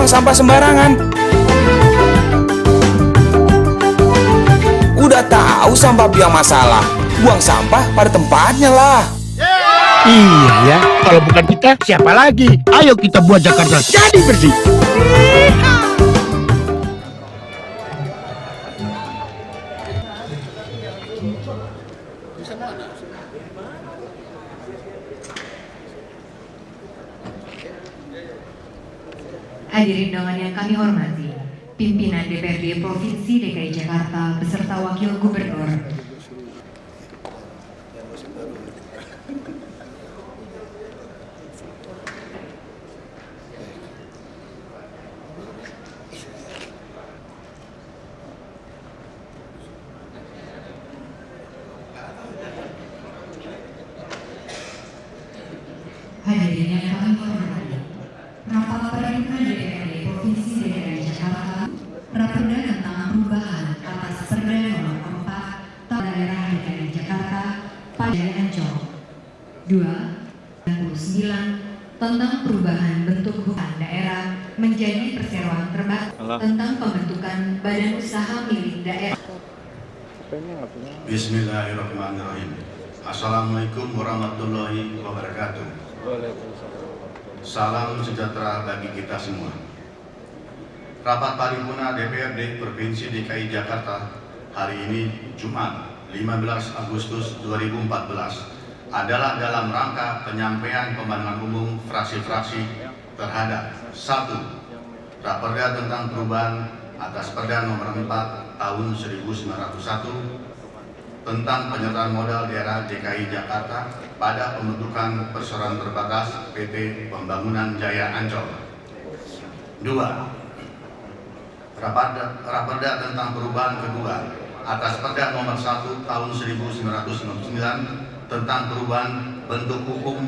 buang sampah sembarangan. Udah tahu sampah biang masalah, buang sampah pada tempatnya lah. Iya ya, kalau bukan kita siapa lagi? Ayo kita buat Jakarta jadi bersih. Hadirin undangan yang kami hormati, pimpinan DPRD Provinsi DKI Jakarta beserta Wakil Gubernur. Hadirin yang kami hormati, rapat paripurna DPRD Provinsi DKI Jakarta, raperda tentang perubahan atas Perda Nomor 4 Tahun Daerah DKI Jakarta pada Ancol 2/99 tentang perubahan bentuk hutan daerah menjadi perseroan terbatas tentang pembentukan badan usaha milik daerah. Bismillahirrahmanirrahim. Assalamualaikum warahmatullahi wabarakatuh. Salam sejahtera bagi kita semua. Rapat paripurna DPRD Provinsi DKI Jakarta hari ini Jumat 15 Agustus 2014 adalah dalam rangka penyampaian pandangan umum fraksi-fraksi terhadap 1. Raperda tentang perubahan atas Perda Nomor 4 Tahun 1901 tentang penyertaan modal daerah DKI Jakarta pada pembentukan perseroan terbatas PT Pembangunan Jaya Ancol. 2. Raperda tentang perubahan kedua atas Perda Nomor 1 Tahun 1999 tentang perubahan bentuk hukum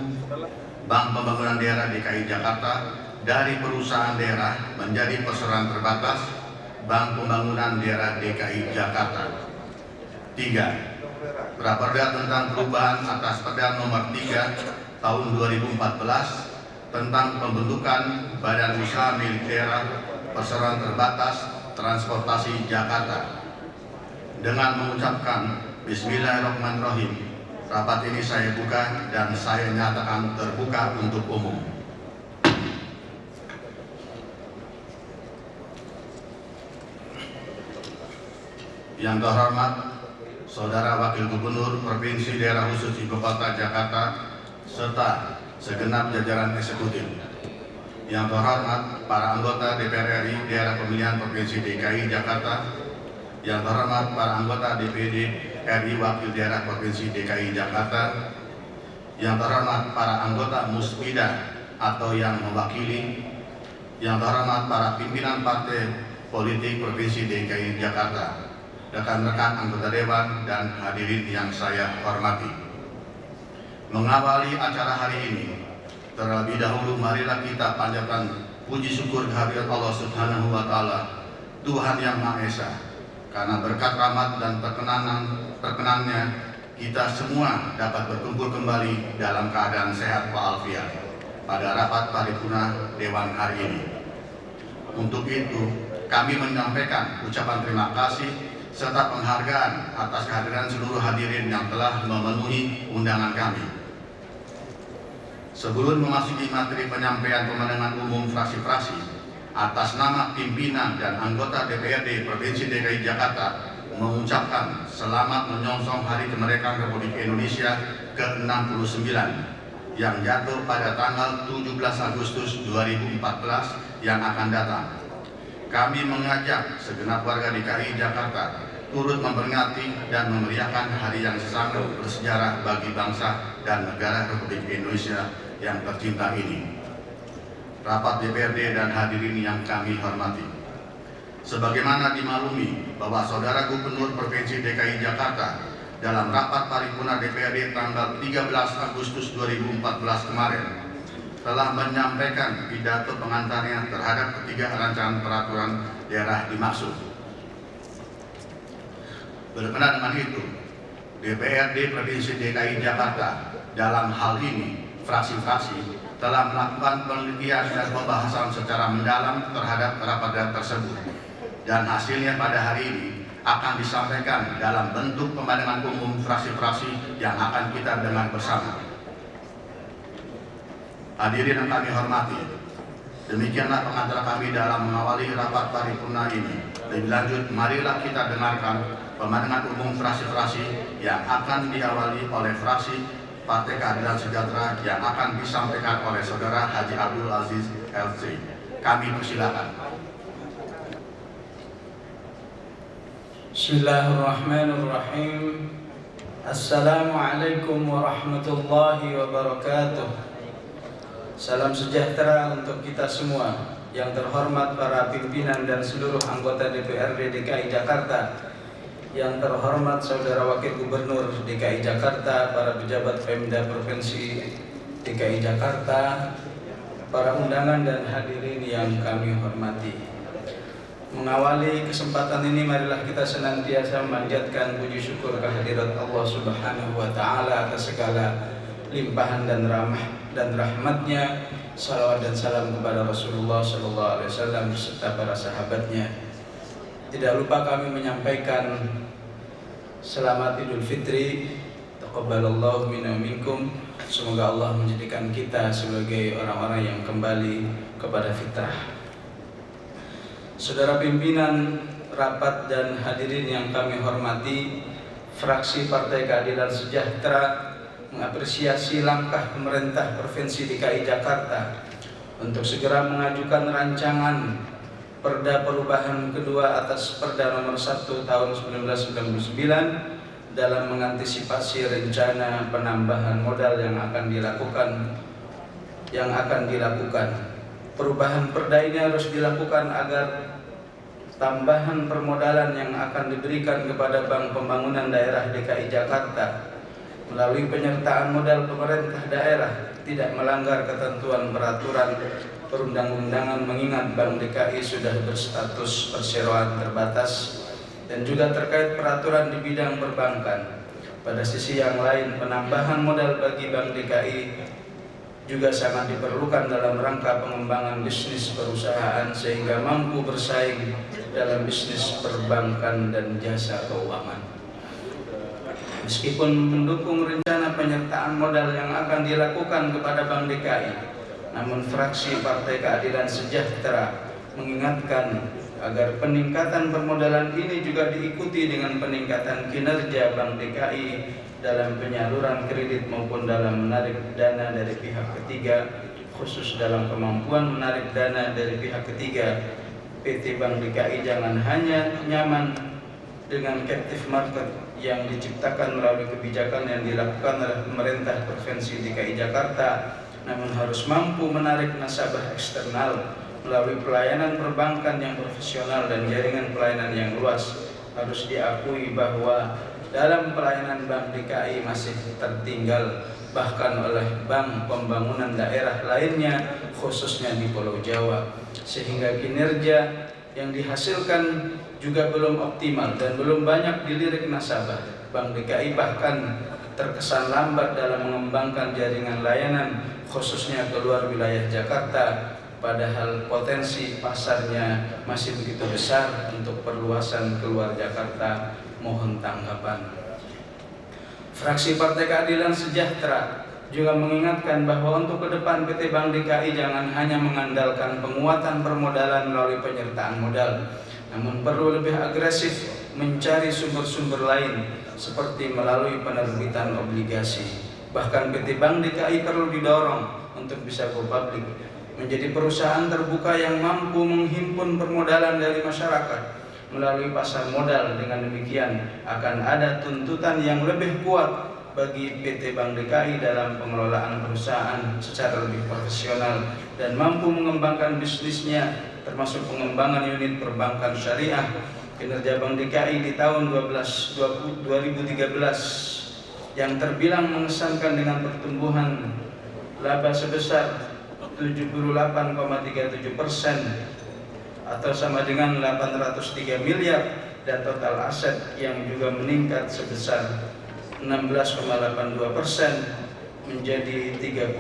Bank Pembangunan Daerah DKI Jakarta dari perusahaan daerah menjadi perseroan terbatas Bank Pembangunan Daerah DKI Jakarta. 3. Raperda tentang perubahan atas Perda Nomor 3 Tahun 2014 tentang pembentukan Badan Usaha Milik Daerah Perseroan Terbatas Transportasi Jakarta. Dengan mengucapkan Bismillahirrahmanirrahim, rapat ini saya buka dan saya nyatakan terbuka untuk umum. Yang terhormat Saudara Wakil Gubernur Provinsi Daerah Khusus Ibu Kota Jakarta serta segenap jajaran eksekutif. Yang terhormat para anggota DPR RI Daerah Pemilihan Provinsi DKI Jakarta. Yang terhormat para anggota DPD RI Wakil Daerah Provinsi DKI Jakarta. Yang terhormat para anggota Muspida atau yang mewakili. Yang terhormat para pimpinan partai politik Provinsi DKI Jakarta, rekan-rekan anggota dewan dan hadirin yang saya hormati. Mengawali acara hari ini, terlebih dahulu marilah kita panjatkan puji syukur kehadirat Allah Subhanahu wa Ta'ala, Tuhan yang Maha Esa, karena berkat rahmat dan perkenannya kita semua dapat berkumpul kembali dalam keadaan sehat walafiat pada rapat paripurna Dewan hari ini. Untuk itu, kami menyampaikan ucapan terima kasih serta penghargaan atas kehadiran seluruh hadirin yang telah memenuhi undangan kami. Sebelum memasuki materi penyampaian pemandangan umum fraksi-fraksi, atas nama pimpinan dan anggota DPRD Provinsi DKI Jakarta mengucapkan selamat menyongsong Hari Kemerdekaan Republik Indonesia ke-69 yang jatuh pada tanggal 17 Agustus 2014 yang akan datang. Kami mengajak segenap warga DKI Jakarta turut memperingati dan memeriahkan hari yang sangat bersejarah bagi bangsa dan negara Republik Indonesia yang tercinta ini. Rapat DPRD dan hadirin yang kami hormati, sebagaimana dimaklumi bahwa Saudara Gubernur Provinsi DKI Jakarta dalam rapat paripurna DPRD tanggal 13 Agustus 2014 kemarin telah menyampaikan pidato pengantarnya terhadap ketiga rancangan peraturan daerah dimaksud. Berkenaan dengan itu, DPRD Provinsi DKI Jakarta dalam hal ini fraksi-fraksi telah melakukan penelitian dan pembahasan secara mendalam terhadap raperda tersebut, dan hasilnya pada hari ini akan disampaikan dalam bentuk pemandangan umum fraksi-fraksi yang akan kita dengar bersama. Hadirin yang kami hormati, demikianlah pengantar kami dalam mengawali rapat paripurna ini. Lebih lanjut, marilah kita dengarkan pemandangan umum fraksi-fraksi yang akan diawali oleh fraksi Partai Keadilan Sejahtera yang akan disampaikan oleh Saudara Haji Abdul Aziz LC. Kami persilakan. Bismillahirrahmanirrahim. Assalamualaikum warahmatullahi wabarakatuh. Salam sejahtera untuk kita semua. Yang terhormat para pimpinan dan seluruh anggota DPRD DKI Jakarta, yang terhormat Saudara Wakil Gubernur DKI Jakarta, para pejabat Pemda Provinsi DKI Jakarta, para undangan dan hadirin yang kami hormati. Mengawali kesempatan ini, marilah kita senantiasa memanjatkan puji syukur kehadirat Allah Subhanahu wa Ta'ala atas segala limpahan dan rahmatnya. Salawat dan salam kepada Rasulullah Sallallahu Alaihi Wasallam beserta para sahabatnya. Tidak lupa kami menyampaikan selamat Idul Fitri. Taqabbalallahu minna minkum. Semoga Allah menjadikan kita sebagai orang-orang yang kembali kepada fitrah. Saudara pimpinan rapat dan hadirin yang kami hormati, fraksi Partai Keadilan Sejahtera mengapresiasi langkah pemerintah Provinsi DKI Jakarta untuk segera mengajukan rancangan Perda perubahan kedua atas Perda nomor 1 tahun 1999 dalam mengantisipasi rencana penambahan modal yang akan dilakukan. Perubahan Perda ini harus dilakukan agar tambahan permodalan yang akan diberikan kepada Bank Pembangunan Daerah DKI Jakarta melalui penyertaan modal pemerintah daerah tidak melanggar ketentuan peraturan perundang-undangan, mengingat Bank DKI sudah berstatus perseroan terbatas dan juga terkait peraturan di bidang perbankan. Pada sisi yang lain, penambahan modal bagi Bank DKI juga sangat diperlukan dalam rangka pengembangan bisnis perusahaan sehingga mampu bersaing dalam bisnis perbankan dan jasa keuangan. Meskipun mendukung rencana penyertaan modal yang akan dilakukan kepada Bank DKI, namun fraksi Partai Keadilan Sejahtera mengingatkan agar peningkatan permodalan ini juga diikuti dengan peningkatan kinerja Bank DKI dalam penyaluran kredit maupun dalam menarik dana dari pihak ketiga, khusus dalam kemampuan menarik dana dari pihak ketiga. PT Bank DKI jangan hanya nyaman dengan captive market yang diciptakan melalui kebijakan yang dilakukan oleh pemerintah Provinsi DKI Jakarta, namun harus mampu menarik nasabah eksternal melalui pelayanan perbankan yang profesional dan jaringan pelayanan yang luas. Harus diakui bahwa dalam pelayanan Bank DKI masih tertinggal bahkan oleh Bank Pembangunan Daerah lainnya, khususnya di Pulau Jawa, sehingga kinerja yang dihasilkan juga belum optimal dan belum banyak dilirik nasabah. Bank DKI bahkan terkesan lambat dalam mengembangkan jaringan layanan khususnya keluar wilayah Jakarta, padahal potensi pasarnya masih begitu besar untuk perluasan keluar Jakarta. Mohon tanggapan. Fraksi Partai Keadilan Sejahtera juga mengingatkan bahwa untuk ke depan PT Bank DKI jangan hanya mengandalkan penguatan permodalan melalui penyertaan modal, namun perlu lebih agresif mencari sumber-sumber lain seperti melalui penerbitan obligasi. Bahkan PT Bank DKI perlu didorong untuk bisa go public, menjadi perusahaan terbuka yang mampu menghimpun permodalan dari masyarakat melalui pasar modal. Dengan demikian akan ada tuntutan yang lebih kuat bagi PT Bank DKI dalam pengelolaan perusahaan secara lebih profesional dan mampu mengembangkan bisnisnya, termasuk pengembangan unit perbankan syariah. Kinerja Bank DKI di tahun 2013 yang terbilang mengesankan dengan pertumbuhan laba sebesar 78,37% atau sama dengan 803 miliar, dan total aset yang juga meningkat sebesar 16,82% menjadi 31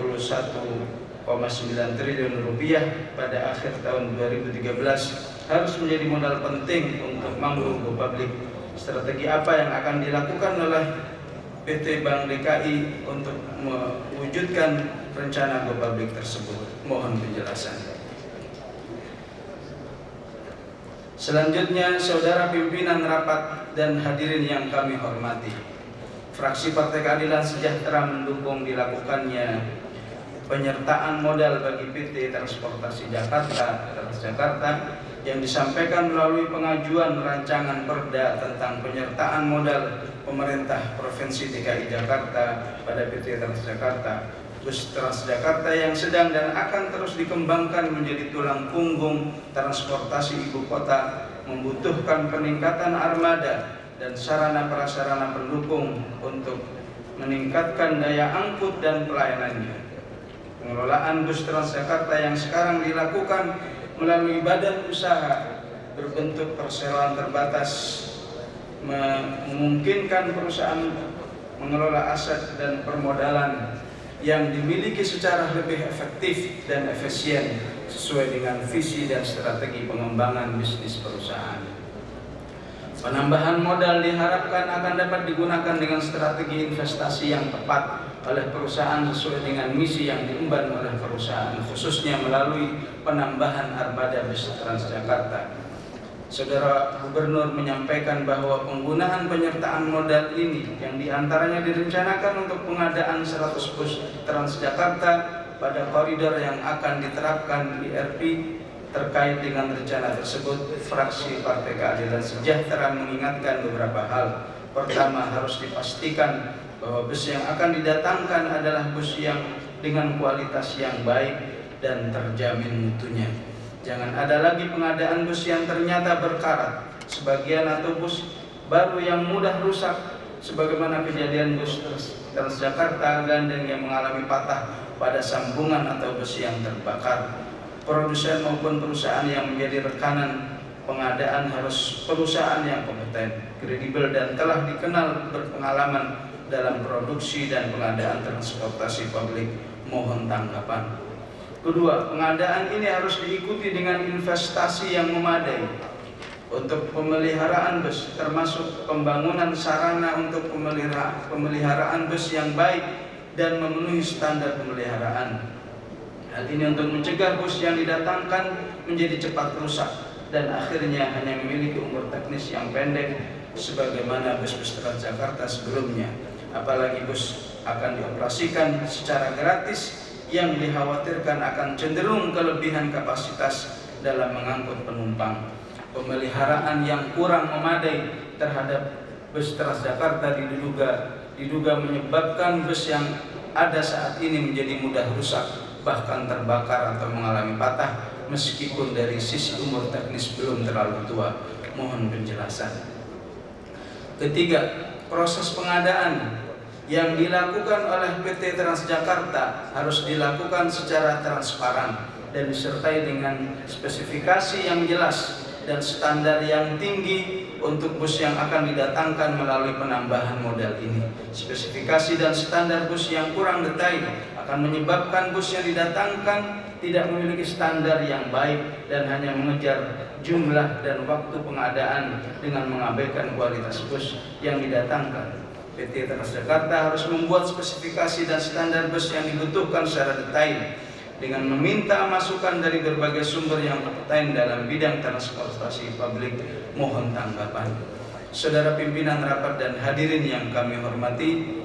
triliun rupiah pada akhir tahun 2013 harus menjadi modal penting untuk mampu go public. Strategi apa yang akan dilakukan oleh PT Bank DKI untuk mewujudkan rencana go public tersebut? Mohon penjelasan. Selanjutnya, saudara pimpinan rapat dan hadirin yang kami hormati, fraksi Partai Keadilan Sejahtera mendukung dilakukannya penyertaan modal bagi PT Transportasi Jakarta Transjakarta yang disampaikan melalui pengajuan rancangan perda tentang penyertaan modal pemerintah Provinsi DKI Jakarta pada PT Transjakarta. Bus Transjakarta yang sedang dan akan terus dikembangkan menjadi tulang punggung transportasi ibu kota membutuhkan peningkatan armada dan sarana prasarana pendukung untuk meningkatkan daya angkut dan pelayanannya. Pengelolaan bus Transjakarta yang sekarang dilakukan melalui badan usaha berbentuk perseroan terbatas memungkinkan perusahaan mengelola aset dan permodalan yang dimiliki secara lebih efektif dan efisien sesuai dengan visi dan strategi pengembangan bisnis perusahaan. Penambahan modal diharapkan akan dapat digunakan dengan strategi investasi yang tepat oleh perusahaan sesuai dengan misi yang diemban oleh perusahaan, khususnya melalui penambahan armada bus Transjakarta. Saudara Gubernur menyampaikan bahwa penggunaan penyertaan modal ini yang diantaranya direncanakan untuk pengadaan 100 bus Transjakarta pada koridor yang akan diterapkan IRP. Terkait dengan rencana tersebut, fraksi Partai Keadilan Sejahtera mengingatkan beberapa hal. Pertama, harus dipastikan bahwa bus yang akan didatangkan adalah bus yang dengan kualitas yang baik dan terjamin mutunya. Jangan ada lagi pengadaan bus yang ternyata berkarat, sebagian atau bus baru yang mudah rusak, sebagaimana kejadian bus Transjakarta Gandeng yang mengalami patah pada sambungan atau bus yang terbakar. Produsen maupun perusahaan yang menjadi rekanan pengadaan harus perusahaan yang kompeten, kredibel dan telah dikenal berpengalaman dalam produksi dan pengadaan transportasi publik. Mohon tanggapan. Kedua, pengadaan ini harus diikuti dengan investasi yang memadai untuk pemeliharaan bus, termasuk pembangunan sarana untuk pemeliharaan bus yang baik dan memenuhi standar pemeliharaan. Hal ini untuk mencegah bus yang didatangkan menjadi cepat rusak dan akhirnya hanya memiliki umur teknis yang pendek sebagaimana bus-bus Transjakarta sebelumnya. Apalagi bus akan dioperasikan secara gratis yang dikhawatirkan akan cenderung kelebihan kapasitas dalam mengangkut penumpang. Pemeliharaan yang kurang memadai terhadap bus Transjakarta diduga menyebabkan bus yang ada saat ini menjadi mudah rusak, bahkan terbakar atau mengalami patah meskipun dari sisi umur teknis belum terlalu tua. Mohon penjelasan. Ketiga, proses pengadaan yang dilakukan oleh PT Transjakarta harus dilakukan secara transparan dan disertai dengan spesifikasi yang jelas dan standar yang tinggi untuk bus yang akan didatangkan melalui penambahan modal ini. Spesifikasi dan standar bus yang kurang detail akan menyebabkan bus yang didatangkan tidak memiliki standar yang baik dan hanya mengejar jumlah dan waktu pengadaan dengan mengabaikan kualitas bus yang didatangkan. PT Transjakarta harus membuat spesifikasi dan standar bus yang dibutuhkan secara detail dengan meminta masukan dari berbagai sumber yang kompeten dalam bidang transportasi publik. Mohon tanggapan. Saudara pimpinan rapat dan hadirin yang kami hormati,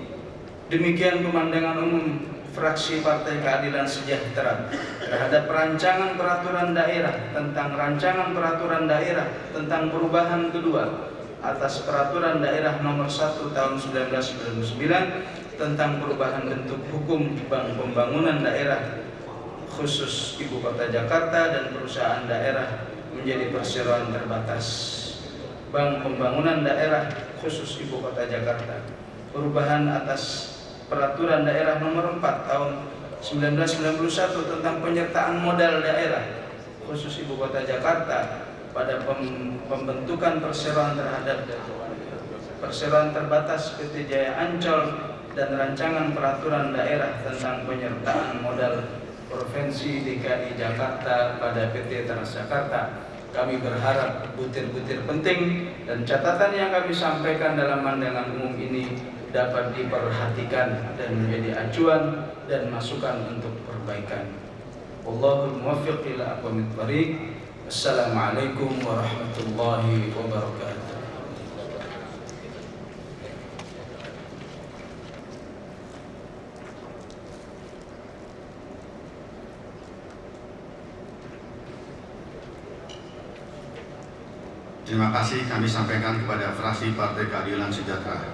demikian pemandangan umum fraksi Partai Keadilan Sejahtera terhadap rancangan peraturan daerah tentang perubahan kedua atas peraturan daerah nomor 1 tahun 1999 tentang perubahan bentuk hukum Bank Pembangunan Daerah khusus Ibu Kota Jakarta dan perusahaan daerah menjadi perseroan terbatas Bank Pembangunan Daerah khusus Ibu Kota Jakarta. Perubahan atas peraturan daerah nomor 4 tahun 1991 tentang penyertaan modal daerah khusus Ibu Kota Jakarta pada pembentukan perseroan terhadap perseroan terbatas PT Jaya Ancol dan rancangan peraturan daerah tentang penyertaan modal Provinsi DKI Jakarta pada PT Transjakarta. Kami berharap butir-butir penting dan catatan yang kami sampaikan dalam pandangan umum ini dapat diperhatikan dan menjadi acuan dan masukan untuk perbaikan. Wallahul muwaffiq ila aqwamit thoriq. Assalamualaikum warahmatullahi wabarakatuh. Terima kasih kami sampaikan kepada fraksi Partai Keadilan Sejahtera.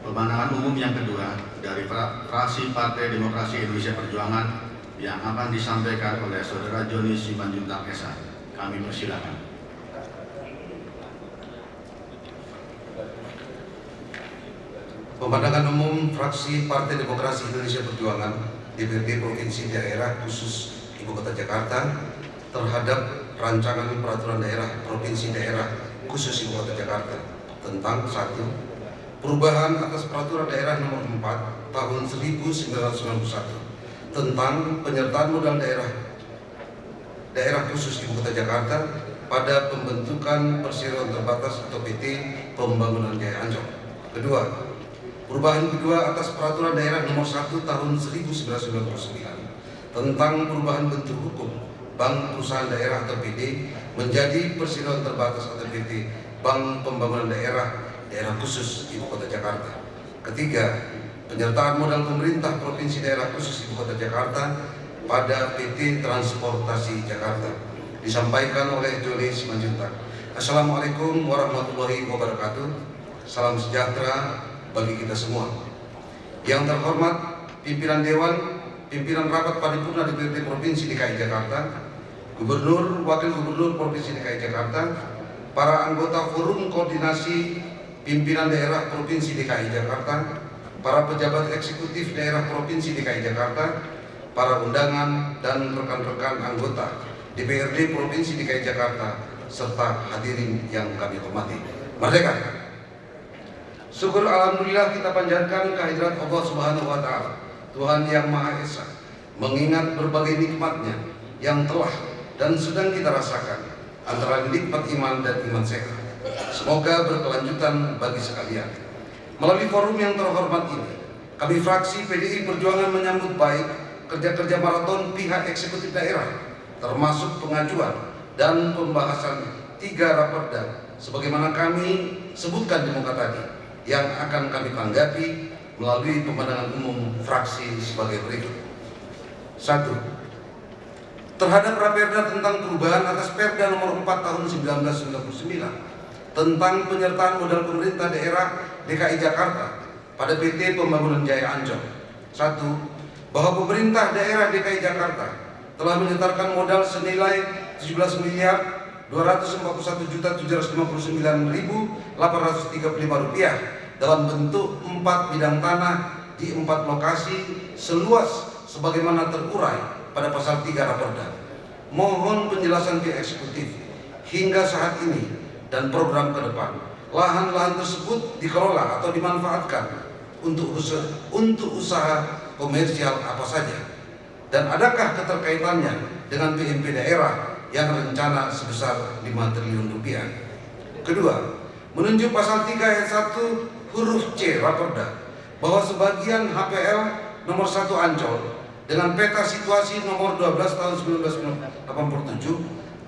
Pemandangan umum yang kedua dari fraksi Partai Demokrasi Indonesia Perjuangan yang akan disampaikan oleh Saudara Joni Simanjuntak Esa. Kami persilakan. Pemandangan umum fraksi Partai Demokrasi Indonesia Perjuangan DPRD Provinsi Daerah Khusus Ibu Kota Jakarta terhadap rancangan peraturan daerah Provinsi Daerah Khusus Ibu Kota Jakarta tentang 1. Perubahan atas peraturan daerah nomor 4 tahun 1991 tentang penyertaan modal daerah khusus Ibu Kota Jakarta pada pembentukan perseroan terbatas atau PT Pembangunan Jaya Ancol. 2. Perubahan kedua atas peraturan daerah nomor 1 tahun 1999 tentang perubahan bentuk hukum Bank Perusahaan Daerah atau PD menjadi perseroan terbatas atau PT Bank Pembangunan Daerah Khusus Ibu Kota Jakarta. 3. Penyertaan modal pemerintah Provinsi Daerah Khusus Ibu Kota Jakarta pada PT Transportasi Jakarta. Disampaikan oleh Joni Simanjuntak. Assalamualaikum warahmatullahi wabarakatuh. Salam sejahtera bagi kita semua. Yang terhormat pimpinan Dewan, pimpinan rapat paripurna DPRD Provinsi DKI Jakarta, Gubernur, Wakil Gubernur Provinsi DKI Jakarta, para anggota Forum Koordinasi Pimpinan Daerah Provinsi DKI Jakarta, para pejabat eksekutif daerah Provinsi DKI Jakarta, para undangan dan rekan-rekan anggota DPRD Provinsi DKI Jakarta, serta hadirin yang kami hormati. Merdeka! Syukur alhamdulillah kita panjatkan kehadirat Allah Subhanahu wa taala, Tuhan yang Maha Esa, mengingat berbagai nikmatnya yang telah dan sedang kita rasakan, antara nikmat iman dan iman sehat. Semoga berkelanjutan bagi sekalian. Melalui forum yang terhormat ini, kami fraksi PDI Perjuangan menyambut baik kerja-kerja maraton pihak eksekutif daerah, termasuk pengajuan dan pembahasan 3 raperda sebagaimana kami sebutkan di muka tadi, yang akan kami tanggapi melalui pemandangan umum fraksi sebagai berikut. 1. Terhadap Raperda tentang perubahan atas Perda nomor 4 tahun 1999 tentang penyertaan modal pemerintah daerah DKI Jakarta pada PT Pembangunan Jaya Ancol. 1. Bahwa pemerintah daerah DKI Jakarta telah menyetorkan modal senilai 17.241.759.835 rupiah dalam bentuk 4 bidang tanah di 4 lokasi seluas sebagaimana terurai pada pasal 3 Raperda. Mohon penjelasan pihak eksekutif hingga saat ini dan program ke depan. Lahan-lahan tersebut dikelola atau dimanfaatkan untuk usaha komersial apa saja, dan adakah keterkaitannya dengan PMP daerah yang rencana sebesar 5 triliun rupiah. Kedua, menunjuk pasal 3 ayat 1 huruf C Raperda bahwa sebagian HPL nomor 1 Ancol dengan peta situasi nomor 12 tahun 1987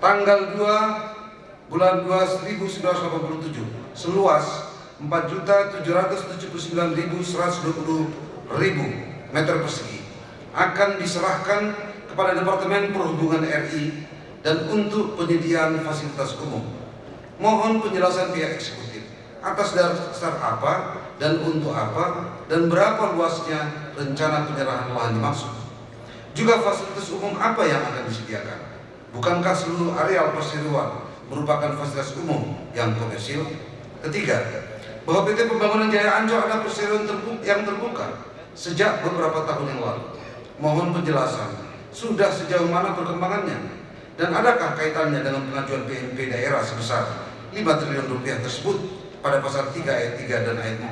tanggal 2 bulan 2 1987 seluas 4.779.120.000 meter persegi akan diserahkan kepada Departemen Perhubungan RI dan untuk penyediaan fasilitas umum. Mohon penjelasan pihak eksekutif atas dasar apa dan untuk apa dan berapa luasnya rencana penyerahan lahan dimaksud. Juga fasilitas umum apa yang akan disediakan? Bukankah seluruh areal perseroan merupakan fasilitas umum yang komersil? Ketiga, bahwa PT Pembangunan Jaya Ancol ada perseroan yang terbuka sejak beberapa tahun yang lalu. Mohon penjelasan, sudah sejauh mana perkembangannya? Dan adakah kaitannya dengan pengajuan PMP daerah sebesar 5 triliun rupiah tersebut pada pasal 3 ayat 3 dan ayat 4?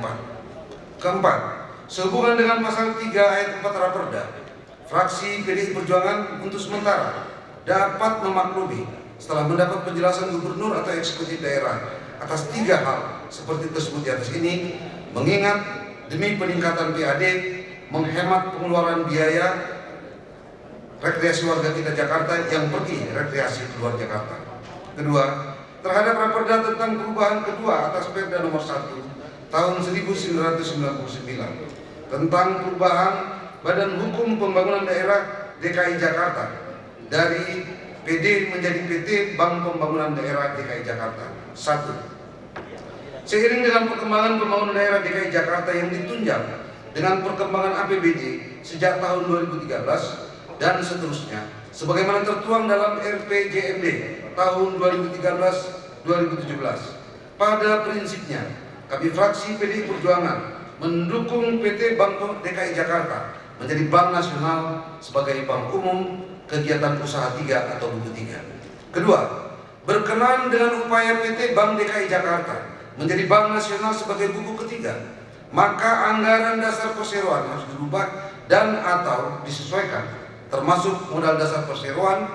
Keempat, sehubungan dengan pasal 3 ayat 4 Raperda, fraksi PDI Perjuangan untuk sementara dapat memaklumi setelah mendapat penjelasan gubernur atau eksekutif daerah atas 3 hal seperti tersebut di atas ini, mengingat demi peningkatan PAD, menghemat pengeluaran biaya rekreasi warga kita Jakarta yang pergi rekreasi keluar Jakarta. Kedua, terhadap Raperda tentang perubahan kedua atas Perda nomor 1 tahun 1999 tentang perubahan Badan Hukum Pembangunan Daerah DKI Jakarta dari PD menjadi PT Bank Pembangunan Daerah DKI Jakarta. 1. Seiring dengan perkembangan pembangunan daerah DKI Jakarta yang ditunjang dengan perkembangan APBD sejak tahun 2013 dan seterusnya, sebagaimana tertuang dalam RPJMD tahun 2013-2017. Pada prinsipnya, kami fraksi PDI Perjuangan mendukung PT Bank DKI Jakarta menjadi bank nasional sebagai bank umum kegiatan usaha 3 atau buku 3. Kedua, berkenan dengan upaya PT Bank DKI Jakarta menjadi bank nasional sebagai buku ketiga, maka anggaran dasar perseroan harus dirubah dan atau disesuaikan, termasuk modal dasar perseroan,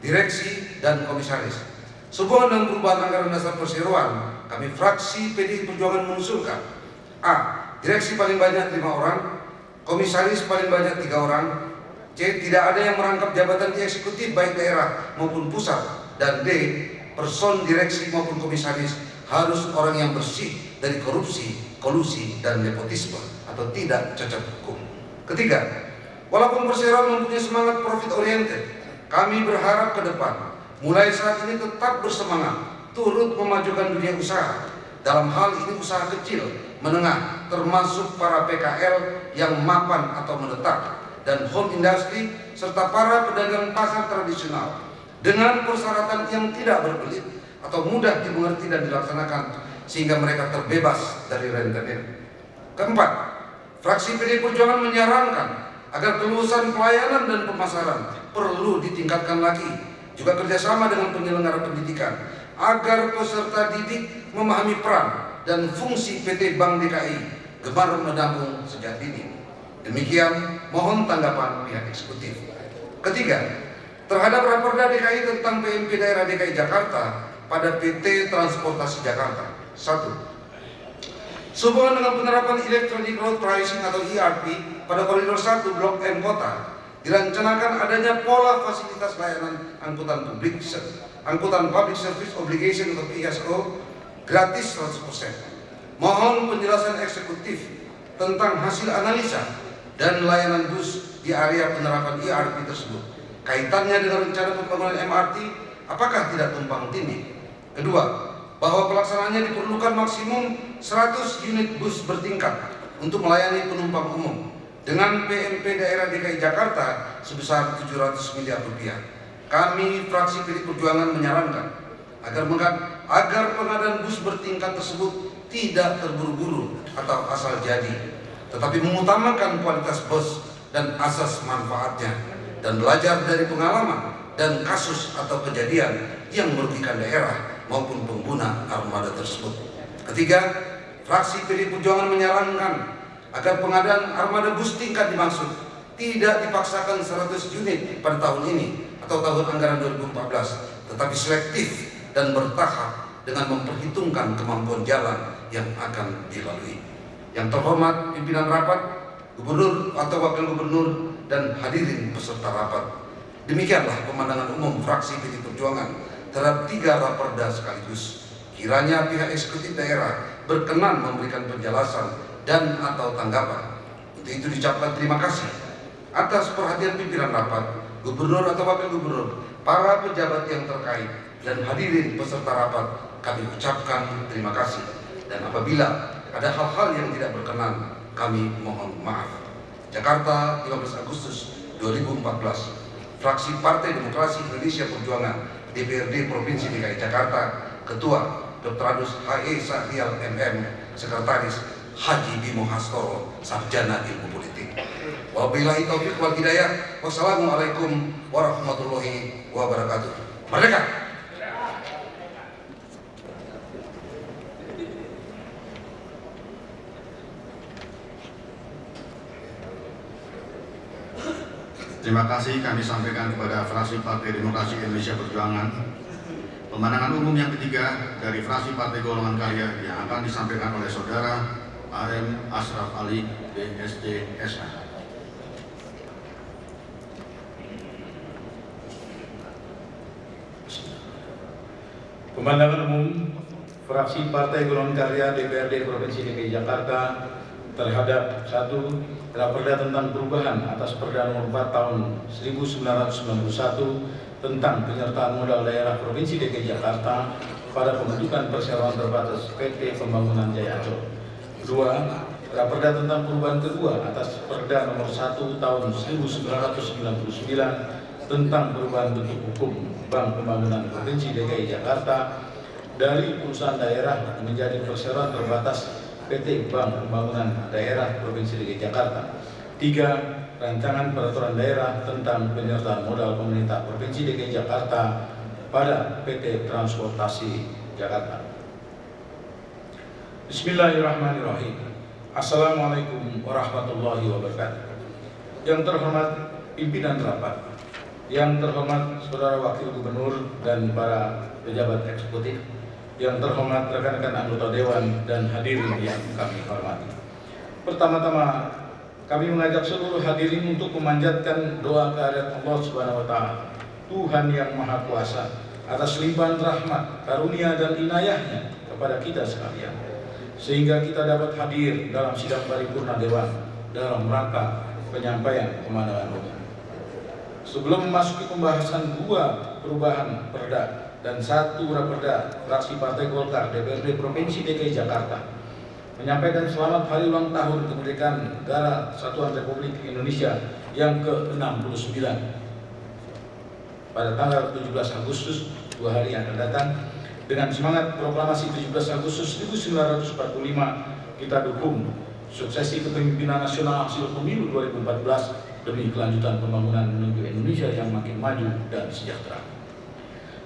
direksi, dan komisaris. Sehubungan dengan perubahan anggaran dasar perseroan, kami fraksi PDI Perjuangan mengusulkan: A. Direksi paling banyak 5 orang, komisaris paling banyak 3 orang. C. Tidak ada yang merangkap jabatan di eksekutif baik daerah maupun pusat. Dan D. Person direksi maupun komisaris harus orang yang bersih dari korupsi, kolusi, dan nepotisme atau tidak cacat hukum. Ketiga, walaupun perseroan mempunyai semangat profit oriented, kami berharap ke depan mulai saat ini tetap bersemangat turut memajukan dunia usaha. Dalam hal ini usaha kecil, menengah, termasuk para PKL yang mapan atau menetap, dan home industry, serta para pedagang pasar tradisional, dengan persyaratan yang tidak berbelit atau mudah dimengerti dan dilaksanakan, sehingga mereka terbebas dari rentenir. Keempat, fraksi PDI Perjuangan menyarankan agar kelulusan pelayanan dan pemasaran perlu ditingkatkan lagi, juga kerjasama dengan penyelenggara pendidikan, agar peserta didik memahami peran dan fungsi PT Bank DKI gemar menampung sejak dini. Demikian, mohon tanggapan pihak eksekutif. Ketiga, terhadap Raperda DKI tentang PMP daerah DKI Jakarta pada PT Transportasi Jakarta. 1. Sehubungan dengan penerapan Electronic Road Pricing atau ERP pada koridor 1 Blok M Kota, direncanakan adanya pola fasilitas layanan angkutan publik, angkutan Public Service Obligation atau PSO, gratis 100%. Mohon penjelasan eksekutif tentang hasil analisa dan layanan bus di area penerapan ERP tersebut. Kaitannya dengan rencana pembangunan MRT, apakah tidak tumpang tindih? Kedua, bahwa pelaksanaannya diperlukan maksimum 100 unit bus bertingkat untuk melayani penumpang umum dengan PMP daerah DKI Jakarta sebesar 700 miliar rupiah. Kami fraksi PDI Perjuangan menyarankan agar pengadaan bus bertingkat tersebut tidak terburu-buru atau asal jadi, tetapi mengutamakan kualitas bus dan asas manfaatnya, dan belajar dari pengalaman dan kasus atau kejadian yang merugikan daerah maupun pengguna armada tersebut. Ketiga, fraksi PDI Perjuangan menyarankan agar pengadaan armada bus tingkat dimaksud tidak dipaksakan 100 unit pada tahun ini atau tahun anggaran 2014, tetapi selektif dan bertahap dengan memperhitungkan kemampuan jalan yang akan dilalui. Yang terhormat pimpinan rapat, gubernur atau wakil gubernur, dan hadirin peserta rapat, demikianlah pemandangan umum fraksi PDI Perjuangan terhadap 3 raperda sekaligus. Kiranya pihak eksekutif daerah berkenan memberikan penjelasan dan atau tanggapan. Untuk itu diucapkan terima kasih atas perhatian pimpinan rapat, gubernur atau wakil gubernur, para pejabat yang terkait, dan hadirin peserta rapat. Kami ucapkan terima kasih, dan apabila ada hal-hal yang tidak berkenan, kami mohon maaf. Jakarta, 15 Agustus 2014. Fraksi Partai Demokrasi Indonesia Perjuangan, DPRD Provinsi DKI Jakarta, Ketua Dr. Adus H.E. Sahrial MM, Sekretaris Haji Bimo Hastoro, Sarjana Ilmu Politik. Wabillahi taufiq wal hidayah. Wassalamualaikum warahmatullahi wabarakatuh. Merdeka! Terima kasih kami sampaikan kepada fraksi Partai Demokrasi Indonesia Perjuangan. Pemandangan umum yang ketiga dari fraksi Partai Golongan Karya yang akan disampaikan oleh Saudara AM Ashraf Ali, BSD, SH. Pemandangan umum fraksi Partai Golongan Karya DPRD Provinsi DKI Jakarta terhadap 1. Raperda tentang perubahan atas Perda Nomor 4 Tahun 1991 tentang penyertaan modal daerah Provinsi DKI Jakarta pada pembentukan perseroan terbatas PT Pembangunan Jaya Ancol. 2. Raperda tentang perubahan kedua atas Perda Nomor 1 Tahun 1999 tentang perubahan bentuk hukum Bank Pembangunan Provinsi DKI Jakarta dari perusahaan daerah menjadi perseroan terbatas PT Bank Pembangunan Daerah Provinsi DKI Jakarta. 3. Rancangan Peraturan Daerah tentang penyertaan modal pemerintah Provinsi DKI Jakarta pada PT Transportasi Jakarta. Bismillahirrahmanirrahim. Assalamualaikum warahmatullahi wabarakatuh. Yang terhormat pimpinan rapat, yang terhormat Saudara Wakil Gubernur dan para pejabat eksekutif, yang terhormat rekan-rekan anggota Dewan dan hadirin yang kami hormati. Pertama-tama, kami mengajak seluruh hadirin untuk memanjatkan doa kehadirat Allah Subhanahu wa Ta'ala, Tuhan yang Maha Kuasa, atas limpahan rahmat, karunia dan inayahnya kepada kita sekalian, sehingga kita dapat hadir dalam sidang paripurna Dewan dalam rangka penyampaian pemandangan umum. Sebelum memasuki pembahasan 2 perubahan perda dan 1 raperda, fraksi Partai Golkar DPRD Provinsi DKI Jakarta menyampaikan selamat hari ulang tahun kemerdekaan Negara Kesatuan Republik Indonesia yang ke-69 pada tanggal 17 Agustus 2 hari yang akan datang. Dengan semangat proklamasi 17 Agustus 1945, kita dukung suksesi kepemimpinan nasional hasil pemilu 2014 demi kelanjutan pembangunan menuju Indonesia yang makin maju dan sejahtera.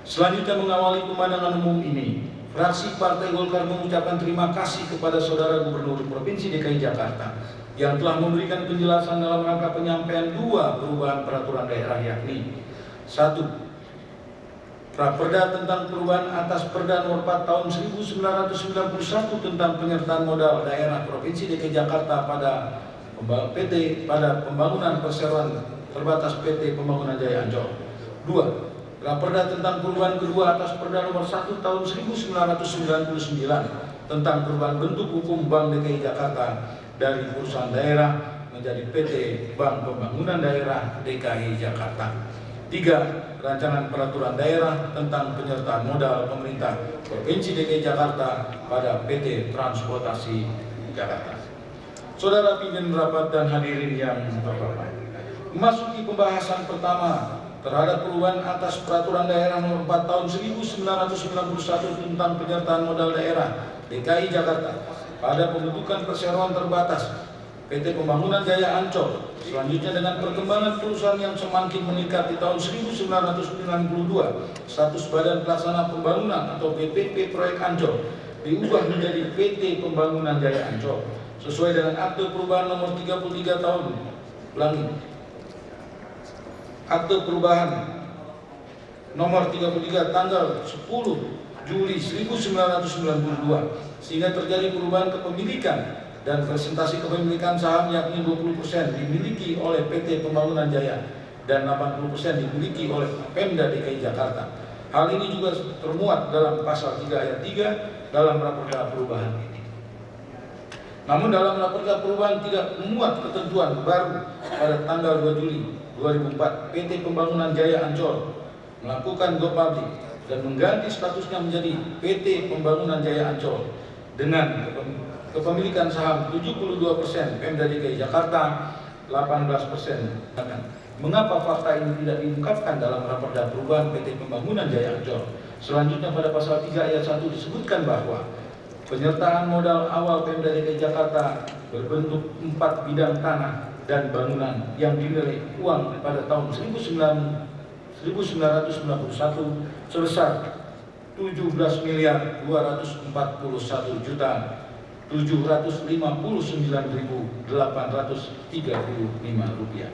Selanjutnya, mengawali pemandangan umum ini, fraksi Partai Golkar mengucapkan terima kasih kepada Saudara Gubernur Provinsi DKI Jakarta yang telah memberikan penjelasan dalam rangka penyampaian 2 perubahan peraturan daerah, yakni 1. Raperda tentang perubahan atas Perda Nomor 4 Tahun 1991 tentang penyertaan modal daerah Provinsi DKI Jakarta pada pembangunan perseroan terbatas PT Pembangunan Jaya Ancol. 2. Raperda tentang perubahan kedua atas Perda Nomor 1 Tahun 1999 tentang perubahan bentuk hukum Bank DKI Jakarta dari perusahaan daerah menjadi PT Bank Pembangunan Daerah DKI Jakarta. 3. Rancangan Peraturan Daerah tentang penyertaan modal pemerintah Provinsi DKI Jakarta pada PT Transportasi Jakarta. Saudara pimpinan rapat dan hadirin yang terhormat, memasuki pembahasan pertama terhadap perubahan atas Peraturan Daerah Nomor 4 Tahun 1991 tentang penyertaan modal daerah DKI Jakarta pada pembentukan perseroan terbatas PT Pembangunan Jaya Ancol. Selanjutnya, dengan perkembangan perusahaan yang semakin meningkat di tahun 1992, status Badan Pelaksana Pembangunan atau BPP Proyek Ancol diubah menjadi PT Pembangunan Jaya Ancol sesuai dengan Akte Perubahan Nomor 33 Tahun Akte Perubahan Nomor 33 tanggal 10 Juli 1992, sehingga terjadi perubahan kepemilikan dan presentasi kepemilikan saham, yakni 20% dimiliki oleh PT Pembangunan Jaya dan 80% dimiliki oleh Pemda DKI Jakarta. Hal ini juga termuat dalam pasal 3 ayat 3 dalam raperda perubahan ini. Namun dalam raperda perubahan tidak memuat ketentuan baru. Pada tanggal 2 Juli 2004, PT Pembangunan Jaya Ancol melakukan go public dan mengganti statusnya menjadi PT Pembangunan Jaya Ancol dengan kepemilikan saham 72% Pemda DKI Jakarta, 18%. Mengapa fakta ini tidak diungkapkan dalam raperda perubahan PT Pembangunan Jaya Ancol? Selanjutnya, pada pasal 3 ayat 1 disebutkan bahwa penyertaan modal awal Pemda DKI Jakarta berbentuk 4 bidang tanah dan bangunan yang dinilai uang pada tahun 1991 sebesar 17.241.759.835 rupiah.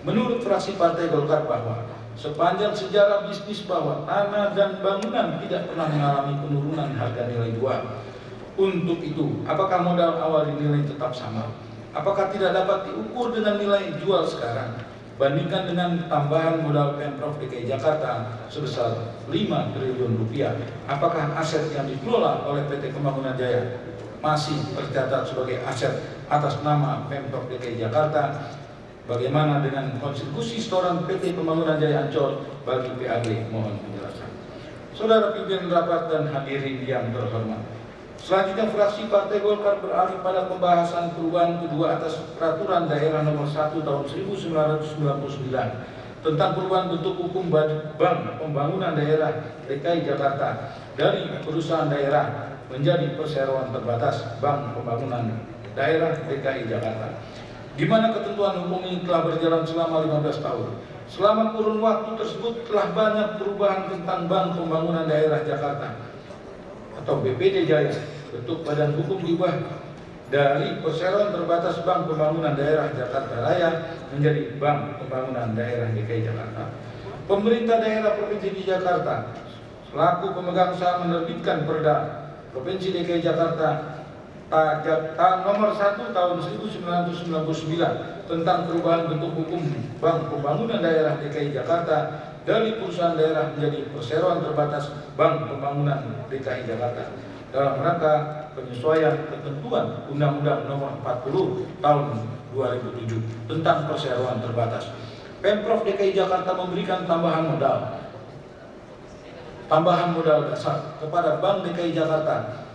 Menurut fraksi Partai Golkar bahwa sepanjang sejarah bisnis bahwa tanah dan bangunan tidak pernah mengalami penurunan harga nilai jual. Untuk itu, apakah modal awal dinilai tetap sama? Apakah tidak dapat diukur dengan nilai jual sekarang? Bandingkan dengan tambahan modal Pemprov DKI Jakarta sebesar 5 triliun rupiah. Apakah aset yang dikelola oleh PT Pembangunan Jaya masih tercatat sebagai aset atas nama Pemprov DKI Jakarta? Bagaimana dengan kontribusi setoran PT Pembangunan Jaya Ancol bagi PAD? Mohon penjelasan. Saudara pimpinan rapat dan hadirin yang terhormat. Selanjutnya fraksi Partai Golkar beralih pada pembahasan perubahan kedua atas Peraturan Daerah Nomor 1 Tahun 1999 tentang perubahan bentuk hukum Bank Pembangunan Daerah DKI Jakarta dari perusahaan daerah menjadi perseroan terbatas Bank Pembangunan Daerah DKI Jakarta, di mana ketentuan hukum ini telah berjalan selama 15 tahun. Selama kurun waktu tersebut telah banyak perubahan tentang Bank Pembangunan Daerah Jakarta atau BPD Jaya. Bentuk badan hukum diubah dari perseroan terbatas Bank Pembangunan Daerah Jakarta Raya menjadi Bank Pembangunan Daerah DKI Jakarta. Pemerintah daerah Provinsi Jakarta selaku pemegang saham menerbitkan Perda Provinsi DKI Jakarta Nomor 1 Tahun 1999 tentang perubahan bentuk hukum Bank Pembangunan Daerah DKI Jakarta dari perusahaan daerah menjadi perseroan terbatas Bank Pembangunan DKI Jakarta dalam rangka penyesuaian ketentuan Undang-Undang Nomor 40 Tahun 2007 tentang perseroan terbatas. Pemprov DKI Jakarta memberikan tambahan modal dasar kepada Bank DKI Jakarta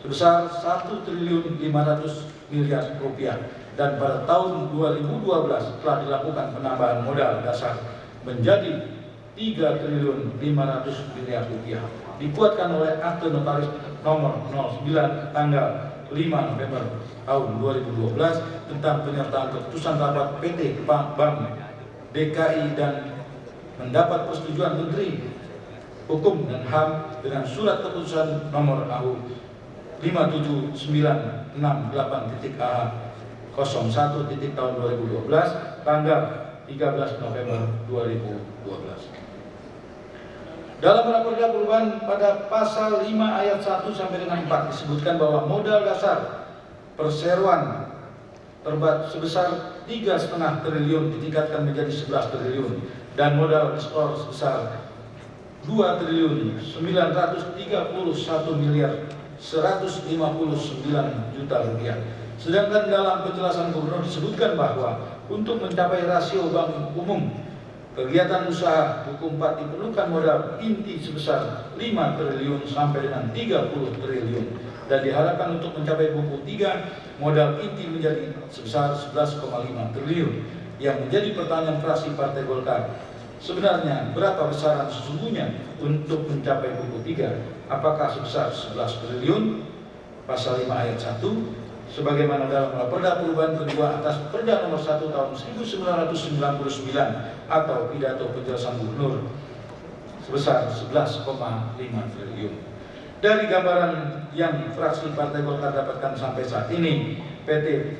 sebesar 1 triliun 500 miliar rupiah, dan pada tahun 2012 telah dilakukan penambahan modal dasar menjadi 3 triliun 500 miliar rupiah, dikuatkan oleh akte notaris nomor 09 tanggal 5 November tahun 2012 tentang penyertaan keputusan rapat PT Bank DKI dan mendapat persetujuan Menteri Hukum dan HAM dengan surat keputusan nomor AU 5796.A01 tahun 2012 tanggal 13 November 2012. Dalam raperda perubahan pada pasal 5 ayat 1 sampai dengan 4 disebutkan bahwa modal dasar perseroan terbatas sebesar 3,5 triliun ditingkatkan menjadi 11 triliun dan modal ekspor sebesar 2 triliun 931 miliar 159 juta rupiah. Sedangkan dalam penjelasan Gubernur disebutkan bahwa untuk mencapai rasio bank umum kegiatan usaha buku 4 diperlukan modal inti sebesar 5 triliun sampai dengan 30 triliun dan diharapkan untuk mencapai buku 3 modal inti menjadi sebesar 11,5 triliun. Yang menjadi pertanyaan fraksi Partai Golkar, sebenarnya berapa besaran sesungguhnya untuk mencapai buku 3? Apakah sebesar 11 triliun pasal 5 ayat 1 sebagaimana dalam Perda Perubahan Kedua atas Perda Nomor 1 Tahun 1999 atau pidato penjelasan Gubernur sebesar 11,5 triliun. Dari gambaran yang fraksi Partai Golkar dapatkan sampai saat ini, PT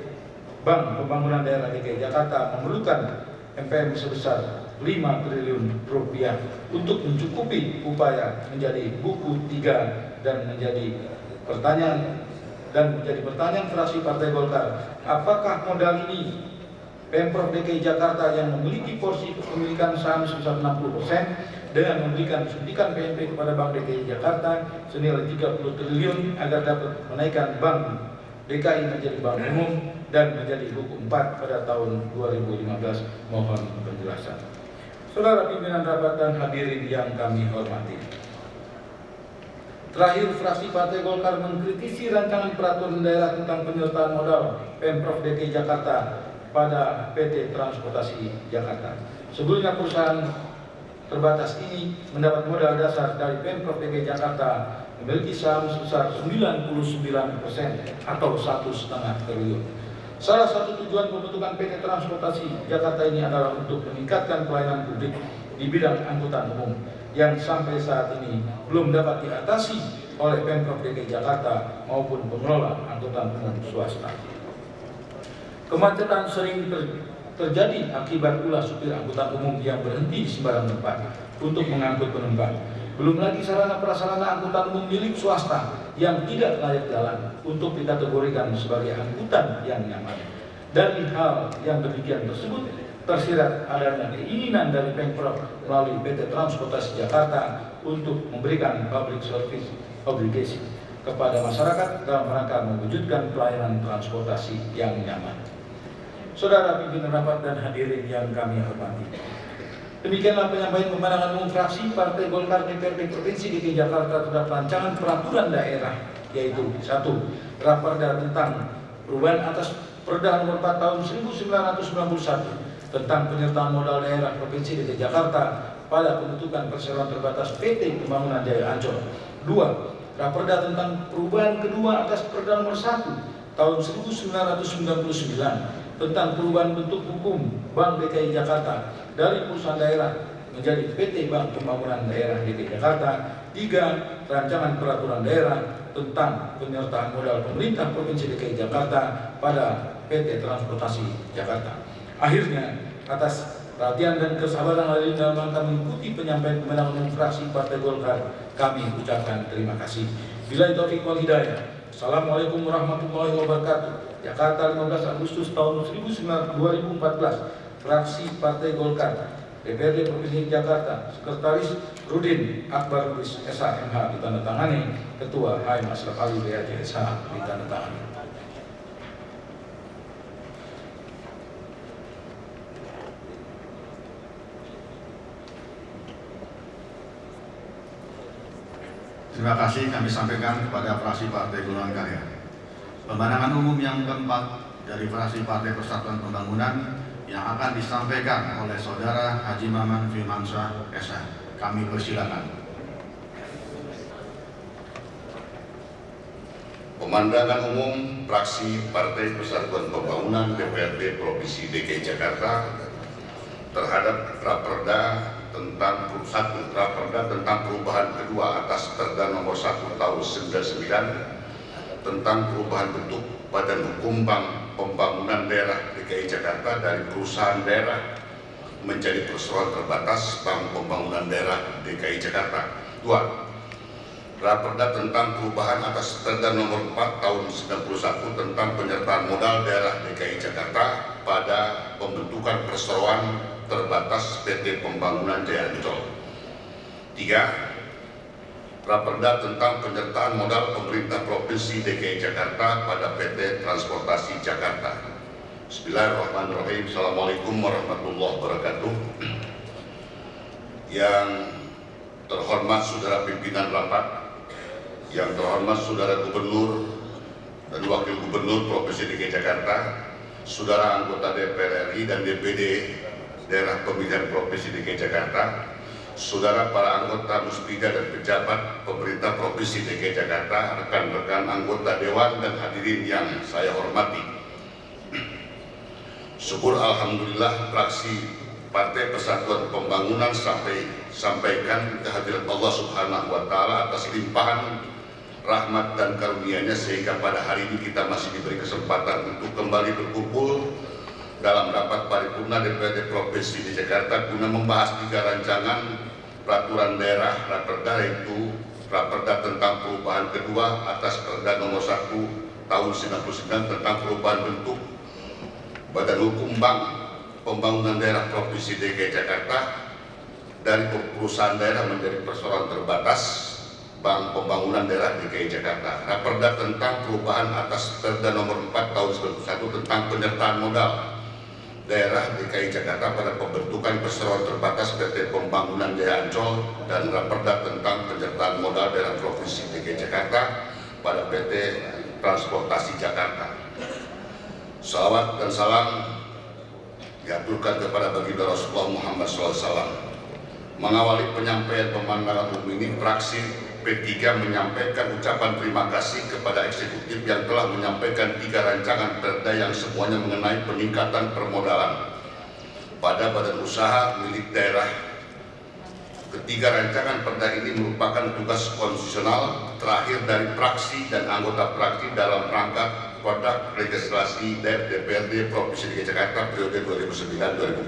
Bank Pembangunan Daerah DKI Jakarta memerlukan MPM sebesar 5 triliun rupiah untuk mencukupi upaya menjadi buku 3 dan menjadi pertanyaan fraksi Partai Golkar, apakah modal ini Pemprov DKI Jakarta yang memiliki porsi kepemilikan saham sebesar 60% dengan memberikan suntikan PNP kepada Bank DKI Jakarta senilai 30 triliun agar dapat menaikkan Bank DKI menjadi bank umum dan menjadi buku 4 pada tahun 2015. Mohon penjelasan. Saudara pimpinan rapat dan hadirin yang kami hormati. Terakhir, fraksi Partai Golkar mengkritisi rancangan peraturan daerah tentang penyertaan modal Pemprov DKI Jakarta pada PT Transportasi Jakarta. Sebelumnya perusahaan terbatas ini mendapat modal dasar dari Pemprov DKI Jakarta memiliki saham sebesar 99% atau 1,5 triliun. Salah satu tujuan pembentukan PT Transportasi Jakarta ini adalah untuk meningkatkan pelayanan publik di bidang angkutan umum yang sampai saat ini belum dapat diatasi oleh Pemprov DKI Jakarta maupun pengelola angkutan umum swasta. Kemacetan sering terjadi akibat ulah supir angkutan umum yang berhenti di sembarang tempat untuk mengangkut penumpang. Belum lagi sarana prasarana angkutan umum milik swasta yang tidak layak jalan untuk dikategorikan sebagai angkutan yang nyaman. Dari hal yang demikian tersebut tersirat adanya keinginan dari Pemprov melalui PT Transportasi Jakarta untuk memberikan public service obligation kepada masyarakat dalam rangka mewujudkan pelayanan transportasi yang nyaman. Saudara pimpinan rapat dan hadirin yang kami hormati, demikianlah penyampaian pemandangan umum fraksi Partai Golkar DPRD Provinsi DKI Jakarta terhadap rancangan peraturan daerah, yaitu 1. Raperda tentang perubahan atas Perda Nomor 4 Tahun 1991 tentang penyertaan modal daerah Provinsi DKI Jakarta pada pembentukan perseroan terbatas PT Pembangunan Jaya Ancol. 2. Raperda tentang perubahan kedua atas Perda Nomor 1 Tahun 1999 tentang perubahan bentuk hukum Bank DKI Jakarta dari perusahaan daerah menjadi PT Bank Pembangunan Daerah DKI Jakarta. 3. Rancangan peraturan daerah tentang penyertaan modal pemerintah Provinsi DKI Jakarta pada PT Transportasi Jakarta. Akhirnya, atas perhatian dan kesabaran hadirin dalam rangka mengikuti penyampaian pemenangan umum fraksi Partai Golkar, kami ucapkan terima kasih. Billahi taufiq wal hidayah. Assalamualaikum warahmatullahi wabarakatuh. Jakarta 15 Agustus tahun 2014, fraksi Partai Golkar, DPRD Provinsi Jakarta, Sekretaris Rudin Akbar Lubis SH MH ditandatangani, Ketua HM Ashraf Ali BHJ SH ditandatangani. Terima kasih kami sampaikan kepada fraksi Partai Golongan Karya. Pemandangan umum yang keempat dari fraksi Partai Persatuan Pembangunan yang akan disampaikan oleh Saudara Haji Maman Firmansyah SH. Kami persilakan. Pemandangan umum fraksi Partai Persatuan Pembangunan DPRD Provinsi DKI Jakarta terhadap Raperda tentang perubahan kedua atas Perda Nomor 1 Tahun 99 tentang perubahan bentuk Badan Hukum Bank Pembangunan Daerah DKI Jakarta dari perusahaan daerah menjadi perseroan terbatas Bank Pembangunan Daerah DKI Jakarta. 2. Raperda tentang perubahan atas Perda Nomor 4 Tahun 91 tentang penyertaan modal daerah DKI Jakarta pada pembentukan perseroan terbatas PT Pembangunan Jaya Ancol. 3. Raperda tentang penyertaan modal pemerintah Provinsi DKI Jakarta pada PT Transportasi Jakarta. Bismillahirrahmanirrahim. Assalamualaikum warahmatullahi wabarakatuh. Yang terhormat Saudara Pimpinan Rapat, yang terhormat Saudara Gubernur dan Wakil Gubernur Provinsi DKI Jakarta, Saudara anggota DPR RI dan DPD Daerah Pemilihan Provinsi DKI Jakarta, Saudara para anggota Muspida dan pejabat pemerintah Provinsi DKI Jakarta, rekan-rekan anggota Dewan dan hadirin yang saya hormati. Syukur Alhamdulillah fraksi Partai Persatuan Pembangunan sampaikan kehadiran Allah Subhanahu wa Ta'ala atas limpahan rahmat dan karunia-Nya sehingga pada hari ini kita masih diberi kesempatan untuk kembali berkumpul dalam rapat paripurna DPRD Provinsi di Jakarta guna membahas 3 rancangan peraturan daerah Raperda, yaitu Raperda tentang perubahan kedua atas Perda Nomor 1 Tahun 99 tentang perubahan bentuk Badan Hukum Bank Pembangunan Daerah Provinsi DKI Jakarta dari perusahaan daerah menjadi perseroan terbatas Bank Pembangunan Daerah DKI Jakarta. Raperda tentang perubahan atas Perda Nomor 4 Tahun 91 tentang penyertaan modal daerah DKI Jakarta pada pembentukan perseroan terbatas PT Pembangunan Jaya Ancol, dan Raperda tentang penyertaan modal daerah Provinsi DKI Jakarta pada PT Transportasi Jakarta. Salawat dan salam diaturkan kepada baginda Rasulullah Muhammad SAW. Mengawali penyampaian pemandangan umum ini, fraksi P3 menyampaikan ucapan terima kasih kepada eksekutif yang telah menyampaikan 3 rancangan perda yang semuanya mengenai peningkatan permodalan pada badan usaha milik daerah. Ketiga rancangan perda ini merupakan tugas konstitusional terakhir dari praksi dan anggota praksi dalam rangka kontrak legislasi DPRD Provinsi DKI Jakarta periode 2009-2014.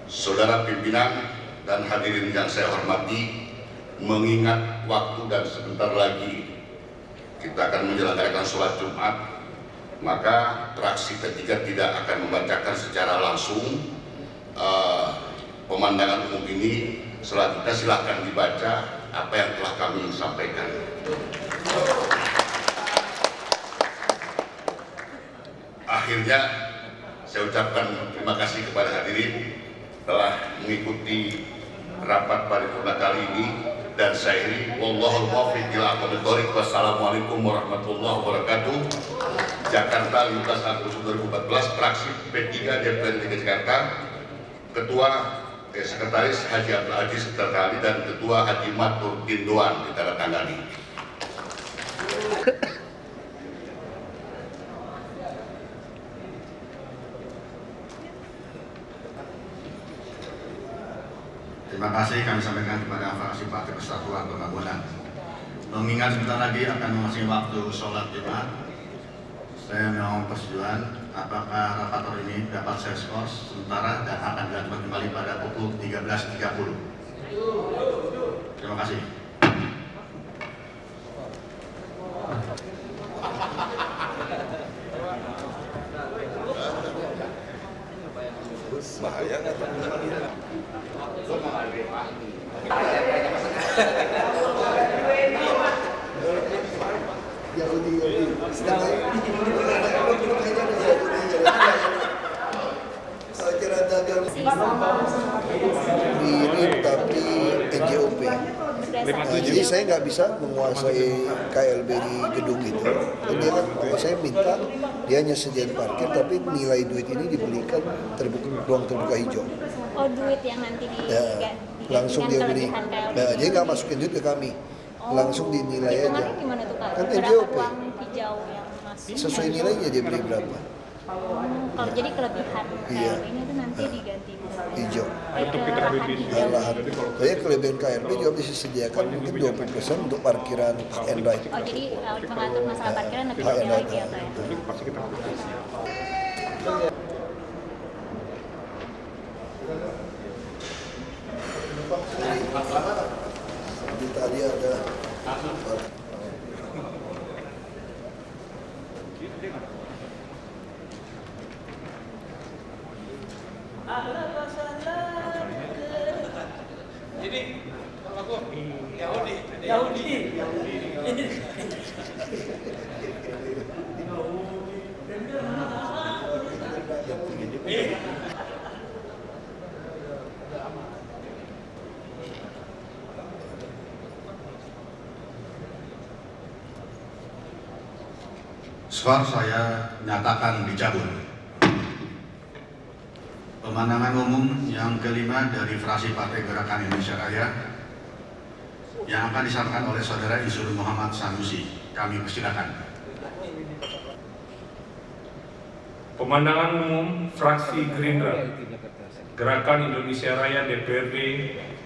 Saudara pimpinan dan hadirin yang saya hormati, mengingat waktu dan sebentar lagi kita akan menyelenggarakan sholat Jumat, maka fraksi ketiga tidak akan membacakan secara langsung pemandangan umum ini. Selanjutnya silakan dibaca apa yang telah kami sampaikan. Akhirnya saya ucapkan terima kasih kepada hadirin telah mengikuti rapat paripurna kali ini, dan saya akhiri wallahul muwaffiq ila aqwamit thoriq. Wassalamualaikum warahmatullahi wabarakatuh. Jakarta 15 Agustus 2014, fraksi P3 DPRD DKI Jakarta, Ketua Sekretaris Haji Abdul Aziz Terkali dan Ketua Haji Matur Tindoan ditandatangani. Terima kasih kami sampaikan kepada fraksi Partai Persatuan Pembangunan. Mengingat sebentar lagi akan memasuki waktu sholat Jumat, saya mohon persetujuan apakah rapat ini dapat saya skor sementara dan akan dilakukan kembali pada pukul 13.30. Terima kasih. Bahaya nggak teman-teman? Mirip tapi NJOP. Jadi saya nggak bisa menguasai KLB di gedung itu. Dan dia kan, saya minta dia hanya sediain parkir, tapi nilai duit ini dibelikan ruang terbuka hijau. Oh, duit yang nanti Langsung dia beli. Nah, jadi nggak masukin duit ke kami, langsung dinilai aja. Gimana tuh, Kak? Kan Berapa NJOP. ruang hijau yang masuk? Sesuai nilainya dia beli berapa. Kalau jadi kelebihan Iya. KLB ini tuh nanti diganti Hijau. lahan hijau. Lahan. Saya kelebihan KRB juga bisa sediakan mungkin 20% untuk parkiran park and ride. Oh, jadi mengatur masalah parkiran lebih detail lagi ya, Kak? Jadi tadi ada Skor saya nyatakan dicabut. Pemandangan umum yang kelima dari fraksi Partai Gerakan Indonesia Raya yang akan disampaikan oleh Saudara Insur Muhammad Sanusi. Kami persilakan. Pemandangan umum fraksi Gerindra Gerakan Indonesia Raya DPRD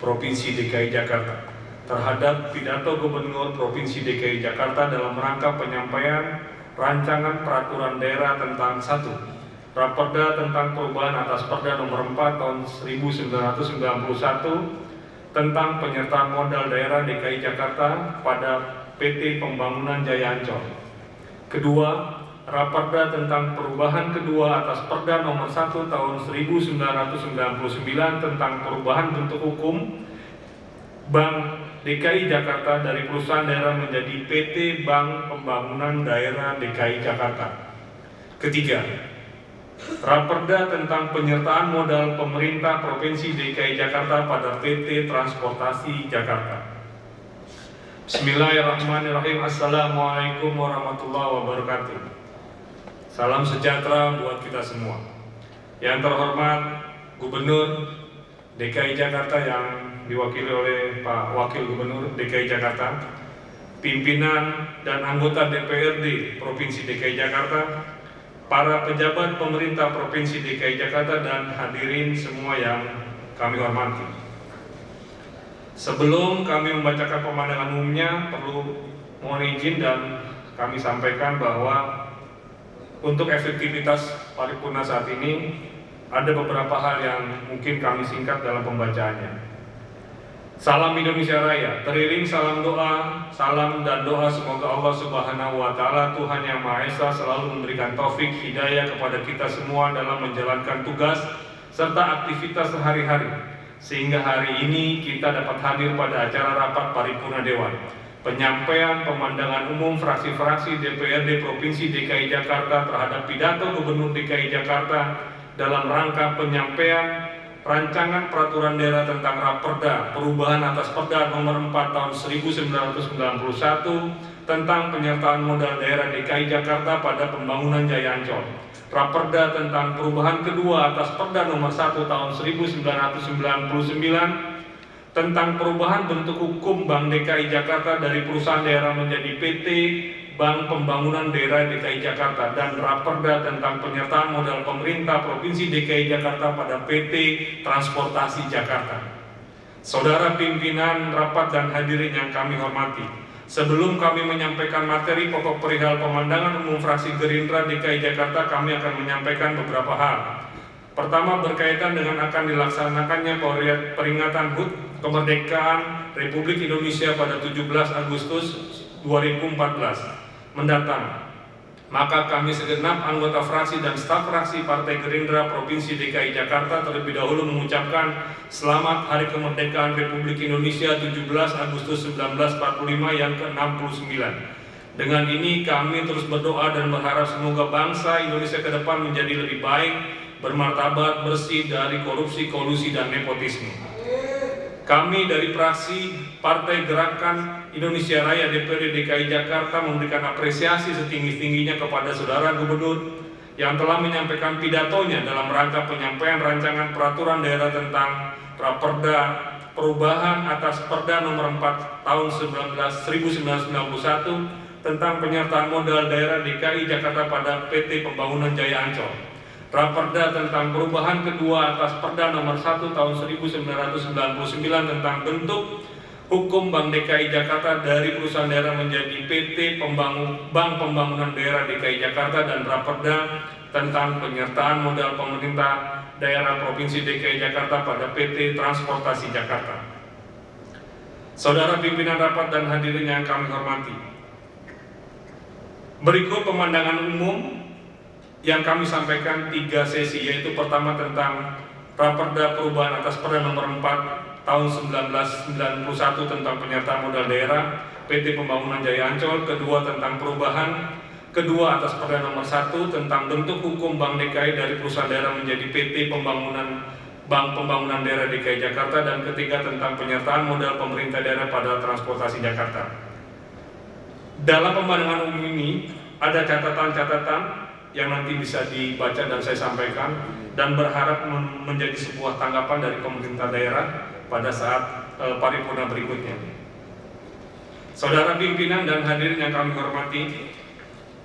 Provinsi DKI Jakarta terhadap pidato Gubernur Provinsi DKI Jakarta dalam rangka penyampaian rancangan peraturan daerah tentang 1. Raperda tentang perubahan atas Perda nomor 4 tahun 1991 tentang penyertaan modal daerah DKI Jakarta pada PT Pembangunan Jaya Ancol. Kedua, Raperda tentang perubahan kedua atas Perda nomor 1 tahun 1999 tentang perubahan bentuk hukum Bank DKI Jakarta dari perusahaan daerah menjadi PT Bank Pembangunan Daerah DKI Jakarta. Ketiga, Raperda tentang penyertaan modal pemerintah Provinsi DKI Jakarta pada PT Transportasi Jakarta. Bismillahirrahmanirrahim. Assalamualaikum warahmatullahi wabarakatuh. Salam sejahtera buat kita semua. Yang terhormat Gubernur DKI Jakarta yang diwakili oleh Pak Wakil Gubernur DKI Jakarta, pimpinan dan anggota DPRD Provinsi DKI Jakarta, para pejabat pemerintah Provinsi DKI Jakarta, dan hadirin semua yang kami hormati. Sebelum kami membacakan pemandangan umumnya, perlu mohon izin dan kami sampaikan bahwa untuk efektivitas paripurna saat ini ada beberapa hal yang mungkin kami singkat dalam pembacaannya. Salam Indonesia Raya, teriring salam doa, salam dan doa semoga Allah Subhanahu wa Ta'ala, Tuhan Yang Maha Esa, selalu memberikan taufik hidayah kepada kita semua dalam menjalankan tugas serta aktivitas sehari-hari, sehingga hari ini kita dapat hadir pada acara rapat paripurna Dewan, penyampaian pemandangan umum fraksi-fraksi DPRD Provinsi DKI Jakarta terhadap pidato Gubernur DKI Jakarta dalam rangka penyampaian Rancangan Peraturan Daerah tentang Raperda perubahan atas Perda Nomor 4 Tahun 1991 tentang penyertaan modal daerah DKI Jakarta pada pembangunan Jaya Ancol, Raperda tentang perubahan kedua atas Perda Nomor 1 Tahun 1999 tentang perubahan bentuk hukum Bank DKI Jakarta dari perusahaan daerah menjadi PT Bank Pembangunan Daerah DKI Jakarta, dan Raperda tentang penyertaan modal pemerintah Provinsi DKI Jakarta pada PT Transportasi Jakarta. Saudara pimpinan rapat dan hadirin yang kami hormati, sebelum kami menyampaikan materi pokok perihal pemandangan umum fraksi Gerindra DKI Jakarta, kami akan menyampaikan beberapa hal. Pertama, berkaitan dengan akan dilaksanakannya peringatan HUT kemerdekaan Republik Indonesia pada 17 Agustus 2014 mendatang, maka kami segenap anggota fraksi dan staf fraksi Partai Gerindra Provinsi DKI Jakarta terlebih dahulu mengucapkan selamat Hari Kemerdekaan Republik Indonesia 17 Agustus 1945 yang ke-69. Dengan ini kami terus berdoa dan berharap semoga bangsa Indonesia ke depan menjadi lebih baik, bermartabat, bersih dari korupsi, kolusi, dan nepotisme. Kami dari fraksi Partai Gerakan Indonesia Raya DPRD DKI Jakarta memberikan apresiasi setinggi-tingginya kepada Saudara Gubernur yang telah menyampaikan pidatonya dalam rangka penyampaian rancangan peraturan daerah tentang Raperda perubahan atas Perda Nomor 4 Tahun 1991 tentang penyertaan modal daerah DKI Jakarta pada PT Pembangunan Jaya Ancol, Raperda tentang perubahan kedua atas Perda Nomor 1 Tahun 1999 tentang bentuk hukum Bank DKI Jakarta dari perusahaan daerah menjadi PT Bank Pembangunan Daerah DKI Jakarta, dan Raperda tentang penyertaan modal pemerintah daerah Provinsi DKI Jakarta pada PT Transportasi Jakarta. Saudara pimpinan rapat dan hadirin yang kami hormati, berikut pemandangan umum yang kami sampaikan 3 sesi, yaitu pertama tentang Raperda perubahan atas Perda Nomor 4 Tahun 1991 tentang penyertaan modal daerah PT Pembangunan Jaya Ancol, kedua tentang perubahan kedua atas Perda Nomor 1 tentang bentuk hukum Bank DKI dari perusahaan daerah menjadi PT Bank Pembangunan Daerah DKI Jakarta, dan ketiga tentang penyertaan modal pemerintah daerah pada transportasi Jakarta. Dalam pemandangan umum ini ada catatan-catatan yang nanti bisa dibaca dan saya sampaikan, dan berharap menjadi sebuah tanggapan dari pemerintah daerah pada saat paripurna berikutnya. Saudara pimpinan dan hadirin yang kami hormati,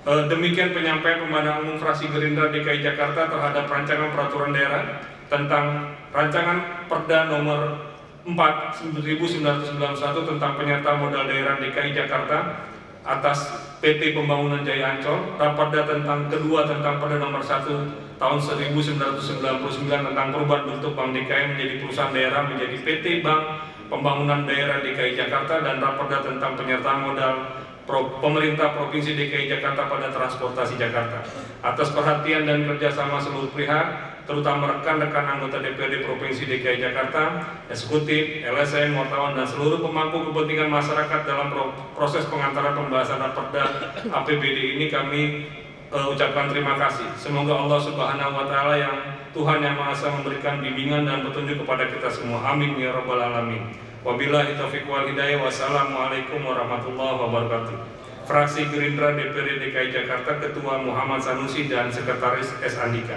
demikian penyampaian pemandangan umum fraksi Gerindra DKI Jakarta terhadap rancangan peraturan daerah tentang rancangan Perda Nomor 4 1991 tentang penyertaan modal daerah DKI Jakarta atas PT Pembangunan Jaya Ancol, Raperda tentang kedua tentang Perda Nomor 1 Tahun 1999 tentang perubahan bentuk Bank DKI menjadi perusahaan daerah menjadi PT Bank Pembangunan Daerah DKI Jakarta, dan Raperda tentang penyertaan modal pemerintah Provinsi DKI Jakarta pada transportasi Jakarta. Atas perhatian dan kerjasama seluruh pihak, terutama rekan-rekan anggota DPRD Provinsi DKI Jakarta, eksekutif, LSM, wartawan, dan seluruh pemangku kepentingan masyarakat dalam proses pengantaran pembahasan Raperda APBD ini, kami ucapkan terima kasih. Semoga Allah Subhanahu wa Ta'ala yang Tuhan Yang Maha Esa memberikan bimbingan dan petunjuk kepada kita semua. Amin ya rabbal alamin. Wabillahi taufiq wal hidayah. Wassalamualaikum warahmatullahi wabarakatuh. Fraksi Gerindra DPRD DKI Jakarta, Ketua Muhammad Sanusi dan Sekretaris S. Andika.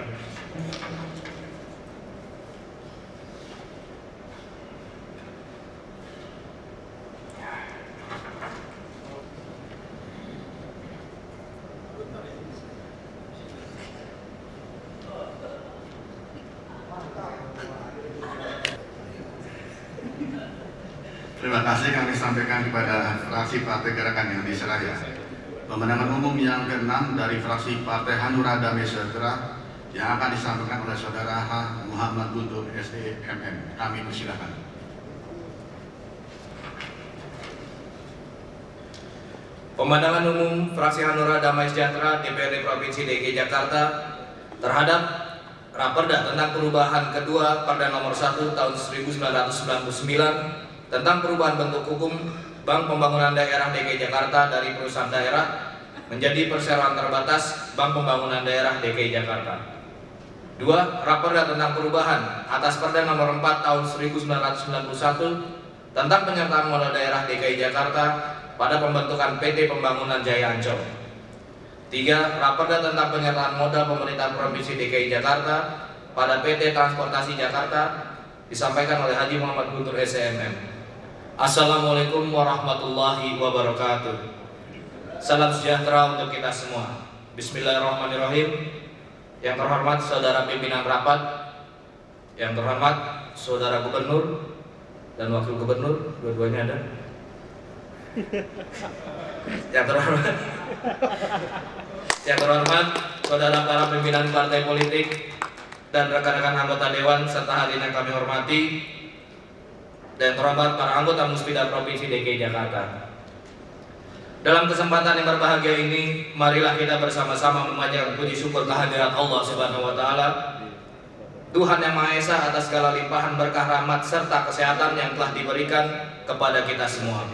Terima kasih kami sampaikan kepada fraksi Partai Gerakan Indonesia Raya. Pemenangan umum yang ke-6 dari fraksi Partai Hanura Damai Sejahtera yang akan disampaikan oleh Saudara H. Muhammad Guntur SDMM. Kami persilakan. Pemandangan umum fraksi Hanura Damai Sejahtera DPRD Provinsi DKI Jakarta terhadap Raperda tentang perubahan kedua Perda nomor 1 tahun 1999 tentang perubahan bentuk hukum Bank Pembangunan Daerah DKI Jakarta dari perusahaan daerah menjadi perseroan terbatas Bank Pembangunan Daerah DKI Jakarta. 2. Raperda tentang perubahan atas Perda nomor 4 tahun 1991 tentang penyertaan modal daerah DKI Jakarta pada pembentukan PT Pembangunan Jaya Ancol. 3. Raperda tentang penyertaan modal pemerintah Provinsi DKI Jakarta pada PT Transportasi Jakarta disampaikan oleh Haji Muhammad Guntur SDMM. Assalamualaikum warahmatullahi wabarakatuh. Salam sejahtera untuk kita semua. Bismillahirrahmanirrahim. Yang terhormat saudara pimpinan rapat, yang terhormat saudara gubernur dan wakil gubernur, dua-duanya ada. Yang terhormat saudara para pimpinan partai politik dan rekan-rekan anggota dewan serta hadirin yang kami hormati, dan terhormat para anggota Muspida Provinsi DKI Jakarta. Dalam kesempatan yang berbahagia ini, marilah kita bersama-sama memanjatkan puji syukur kehadirat Allah Subhanahu wa taala, Tuhan yang Maha Esa atas segala limpahan berkah rahmat serta kesehatan yang telah diberikan kepada kita semua.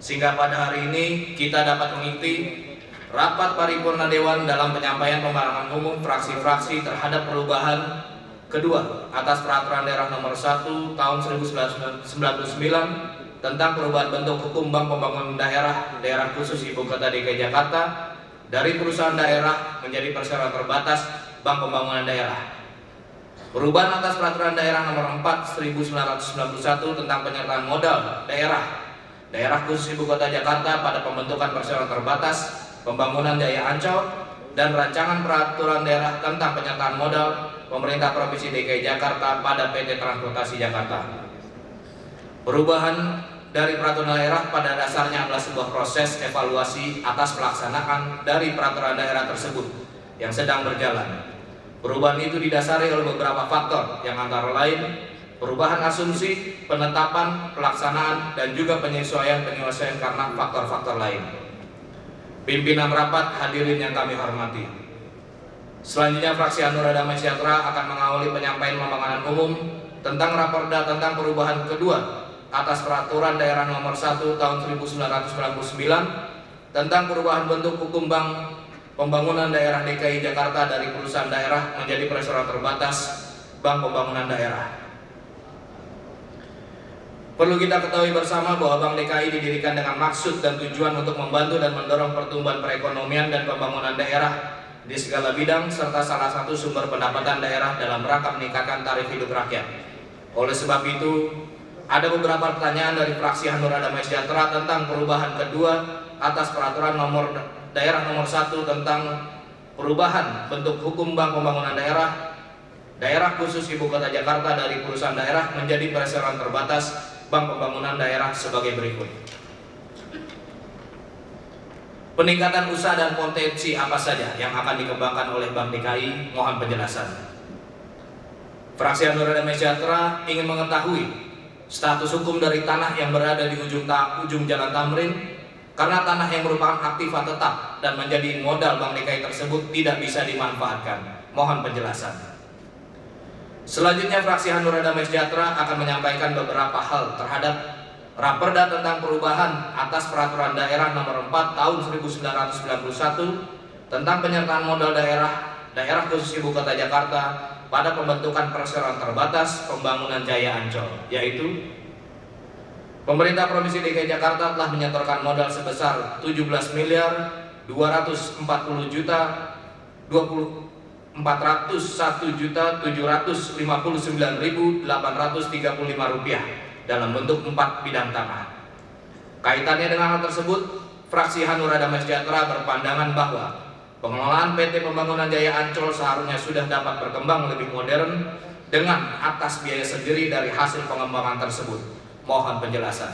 Sehingga pada hari ini kita dapat mengikuti rapat paripurna Dewan dalam penyampaian pembahasan umum fraksi-fraksi terhadap perubahan kedua atas Peraturan Daerah Nomor 1 Tahun 1999 tentang perubahan bentuk hukum Bank Pembangunan Daerah Khusus Ibu Kota DKI Jakarta dari perusahaan daerah menjadi perseroan terbatas Bank Pembangunan Daerah. Perubahan atas Peraturan Daerah Nomor 4 1991 tentang penyertaan modal daerah khusus Ibu Kota Jakarta pada pembentukan perseroan terbatas Pembangunan Jaya Ancol dan rancangan peraturan daerah tentang penyertaan modal pemerintah Provinsi DKI Jakarta pada PT Transportasi Jakarta. Perubahan dari peraturan daerah pada dasarnya adalah sebuah proses evaluasi atas pelaksanaan dari peraturan daerah tersebut yang sedang berjalan. Perubahan itu didasari oleh beberapa faktor yang antara lain perubahan asumsi, penetapan, pelaksanaan, dan juga penyesuaian karena faktor-faktor lain. Pimpinan rapat, hadirin yang kami hormati. Selanjutnya fraksi Hanura Damai Sejahtera akan mengawali penyampaian pembahasan umum tentang Raperda tentang perubahan kedua atas Peraturan Daerah Nomor 1 Tahun 1999 tentang perubahan bentuk hukum Bank Pembangunan Daerah DKI Jakarta dari perusahaan daerah menjadi perseroan terbatas Bank Pembangunan Daerah. Perlu kita ketahui bersama bahwa Bank DKI didirikan dengan maksud dan tujuan untuk membantu dan mendorong pertumbuhan perekonomian dan pembangunan daerah di segala bidang serta salah satu sumber pendapatan daerah dalam rangka meningkatkan taraf hidup rakyat. Oleh sebab itu, ada beberapa pertanyaan dari fraksi Hanura Damai Sejahtera tentang perubahan kedua atas Peraturan Daerah Nomor 1 tentang perubahan bentuk hukum Bank Pembangunan Daerah Khusus Ibu Kota Jakarta dari perusahaan daerah menjadi perseroan terbatas Bank Pembangunan Daerah sebagai berikut. Peningkatan usaha dan potensi apa saja yang akan dikembangkan oleh Bank DKI? Mohon penjelasan. Fraksi Hanura Damai Sejahtera ingin mengetahui status hukum dari tanah yang berada di ujung Jalan Tamrin, karena tanah yang merupakan aktiva tetap dan menjadi modal Bank DKI tersebut tidak bisa dimanfaatkan. Mohon penjelasan. Selanjutnya fraksi Hanura Damai Sejahtera akan menyampaikan beberapa hal terhadap Raperda tentang perubahan atas Peraturan Daerah Nomor 4 Tahun 1991 tentang penyertaan modal daerah khusus Ibu Kota Jakarta pada pembentukan perseroan terbatas Pembangunan Jaya Ancol, yaitu pemerintah Provinsi DKI Jakarta telah menyetorkan modal sebesar 17.241.759.835 rupiah dalam bentuk 4 bidang tanah. Kaitannya dengan hal tersebut, fraksi Hanura Damai Sejahtera berpandangan bahwa pengelolaan PT Pembangunan Jaya Ancol seharusnya sudah dapat berkembang lebih modern dengan atas biaya sendiri dari hasil pengembangan tersebut. Mohon penjelasan.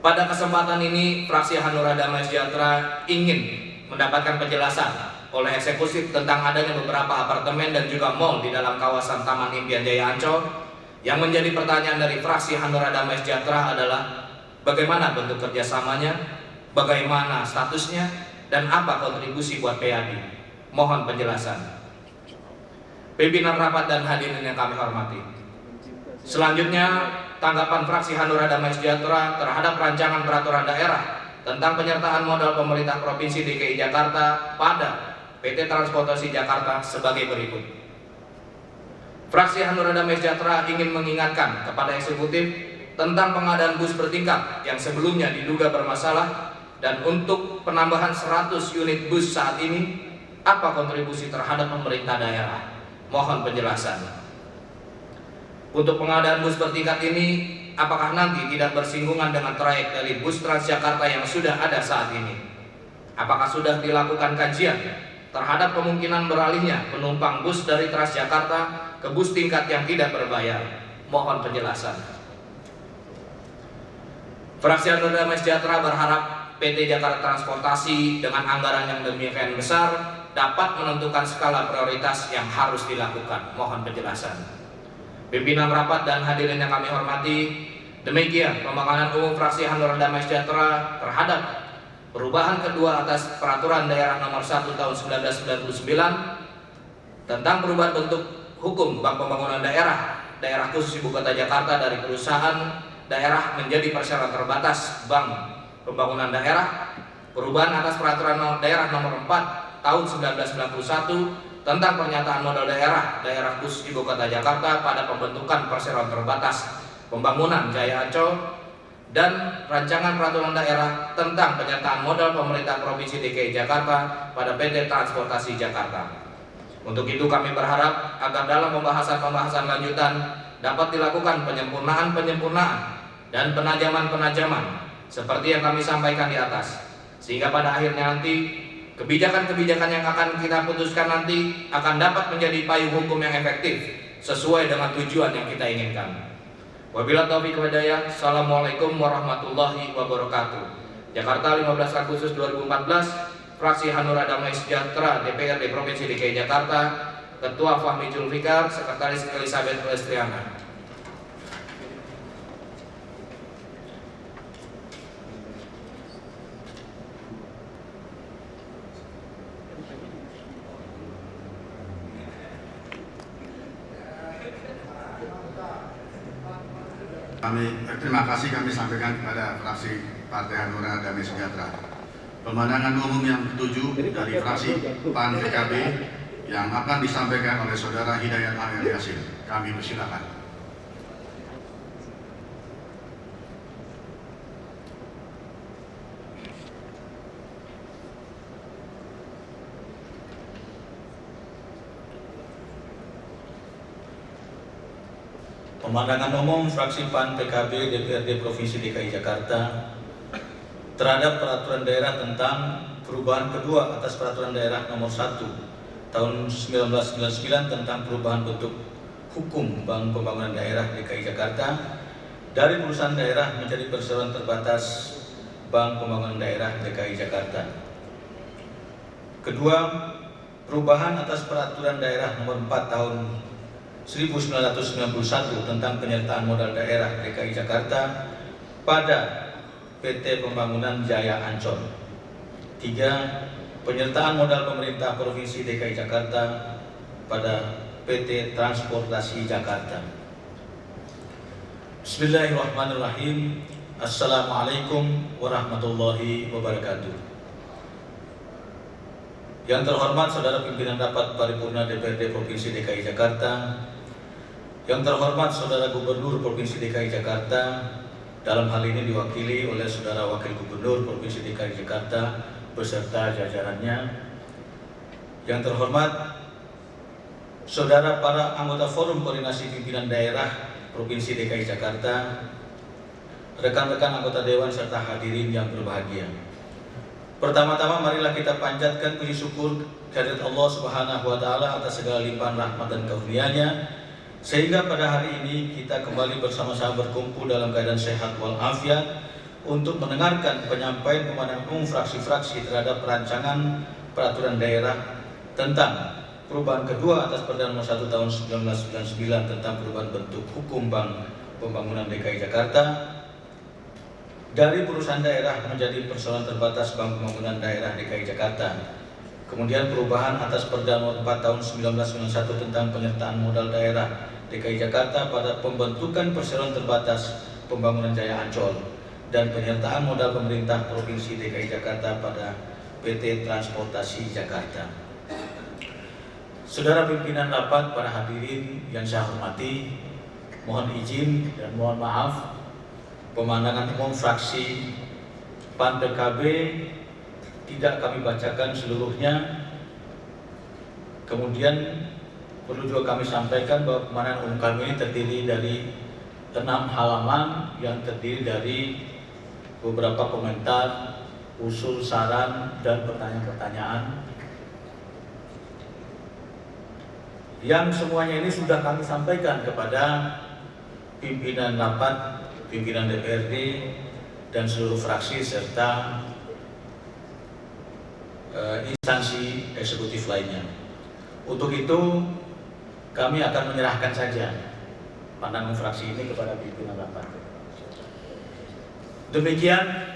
Pada kesempatan ini, fraksi Hanura Damai Sejahtera ingin mendapatkan penjelasan oleh eksekutif tentang adanya beberapa apartemen dan juga mal di dalam kawasan Taman Impian Jaya Ancol. Yang menjadi pertanyaan dari fraksi Hanura Damai Sejahtera adalah bagaimana bentuk kerjasamanya, bagaimana statusnya, dan apa kontribusi buat PAD. Mohon penjelasan. Pimpinan rapat dan hadirin yang kami hormati. Selanjutnya, tanggapan fraksi Hanura Damai Sejahtera terhadap rancangan peraturan daerah tentang penyertaan modal pemerintah Provinsi DKI Jakarta pada PT Transportasi Jakarta sebagai berikut. Fraksi Hanura Damai Sejahtera ingin mengingatkan kepada eksekutif tentang pengadaan bus bertingkat yang sebelumnya diduga bermasalah, dan untuk penambahan 100 unit bus saat ini, apa kontribusi terhadap pemerintah daerah? Mohon penjelasan. Untuk pengadaan bus bertingkat ini, apakah nanti tidak bersinggungan dengan trayek dari bus Transjakarta yang sudah ada saat ini? Apakah sudah dilakukan kajian terhadap kemungkinan beralihnya penumpang bus dari Transjakarta ke bus tingkat yang tidak berbayar? Mohon penjelasan. Fraksi Hanura Damai Sejahtera berharap PT Jakarta Transportasi dengan anggaran yang demikian besar dapat menentukan skala prioritas yang harus dilakukan. Mohon penjelasan. Pimpinan rapat dan hadirin yang kami hormati, demikian pemakanan umum fraksi Hanura Damai Sejahtera terhadap perubahan kedua atas Peraturan Daerah Nomor 1 Tahun 1999 tentang perubahan bentuk hukum Bank Pembangunan Daerah Khusus Ibu Kota Jakarta dari perusahaan daerah menjadi perseroan terbatas Bank Pembangunan Daerah, perubahan atas Peraturan Daerah Nomor 4 Tahun 1991 tentang pernyataan modal daerah khusus Ibu Kota Jakarta pada pembentukan perseroan terbatas pembangunan Jaya Ancol, dan rancangan peraturan daerah tentang penyertaan modal pemerintah Provinsi DKI Jakarta pada PT Transportasi Jakarta. Untuk itu kami berharap agar dalam pembahasan lanjutan dapat dilakukan penyempurnaan dan penajaman seperti yang kami sampaikan di atas, sehingga pada akhirnya nanti kebijakan-kebijakan yang akan kita putuskan nanti akan dapat menjadi payung hukum yang efektif sesuai dengan tujuan yang kita inginkan. Wabillahi taufiq wal hidayah. Assalamualaikum warahmatullahi wabarakatuh. Jakarta 15 Agustus 2014, Fraksi Hanura Damai Sejahtera DPRD Provinsi DKI Jakarta, Ketua Fahmi Julfikar, Sekretaris Elizabeth Lestriana. Terima kasih kami sampaikan kepada fraksi Partai Hanura Damai Sejahtera. Pemandangan umum yang ketujuh dari fraksi PAN PKB yang akan disampaikan oleh Saudara Hidayat Amir Yasin. Kami persilakan. Pemandangan umum fraksi PAN PKB DPRD Provinsi DKI Jakarta terhadap peraturan daerah tentang perubahan kedua atas Peraturan Daerah Nomor 1 Tahun 1999 tentang perubahan bentuk hukum Bank Pembangunan Daerah DKI Jakarta dari perusahaan daerah menjadi perseroan terbatas Bank Pembangunan Daerah DKI Jakarta. Kedua, perubahan atas Peraturan Daerah Nomor 4 Tahun 1991 tentang penyertaan modal daerah DKI Jakarta pada PT Pembangunan Jaya Ancol. 3. Penyertaan modal pemerintah Provinsi DKI Jakarta pada PT Transportasi Jakarta. Bismillahirrahmanirrahim. Assalamualaikum warahmatullahi wabarakatuh. Yang terhormat Saudara Pimpinan Rapat Paripurna DPRD Provinsi DKI Jakarta, yang terhormat Saudara Gubernur Provinsi DKI Jakarta, dalam hal ini diwakili oleh Saudara Wakil Gubernur Provinsi DKI Jakarta beserta jajarannya, yang terhormat Saudara para anggota Forum Koordinasi Pimpinan Daerah Provinsi DKI Jakarta, rekan-rekan anggota Dewan serta hadirin yang berbahagia. Pertama-tama marilah kita panjatkan puji syukur kehadirat Allah Subhanahu wa taala atas segala limpahan rahmat dan karunia-Nya, sehingga pada hari ini kita kembali bersama-sama berkumpul dalam keadaan sehat walafiat untuk mendengarkan penyampaian pemandangan umum fraksi-fraksi terhadap rancangan peraturan daerah tentang perubahan kedua atas Perda Nomor 1 Tahun 1999 tentang perubahan bentuk hukum Bank Pembangunan DKI Jakarta dari perusahaan daerah menjadi perseroan terbatas Bank Pembangunan Daerah DKI Jakarta. Kemudian perubahan atas Perda Nomor 4 Tahun 1991 tentang penyertaan modal daerah DKI Jakarta pada pembentukan perseroan terbatas Pembangunan Jaya Ancol dan penyertaan modal pemerintah Provinsi DKI Jakarta pada PT Transportasi Jakarta. Saudara pimpinan rapat, para hadirin yang saya hormati, mohon izin dan mohon maaf, pemandangan umum fraksi PAN PKB tidak kami bacakan seluruhnya. Kemudian perlu juga kami sampaikan bahwa pemandangan umum kami ini terdiri dari 6 halaman yang terdiri dari beberapa komentar, usul, saran, dan pertanyaan-pertanyaan yang semuanya ini sudah kami sampaikan kepada pimpinan rapat, pimpinan DPRD, dan seluruh fraksi serta instansi eksekutif lainnya. Untuk itu kami akan menyerahkan saja pandangan fraksi ini kepada pimpinan rapat. Demikian,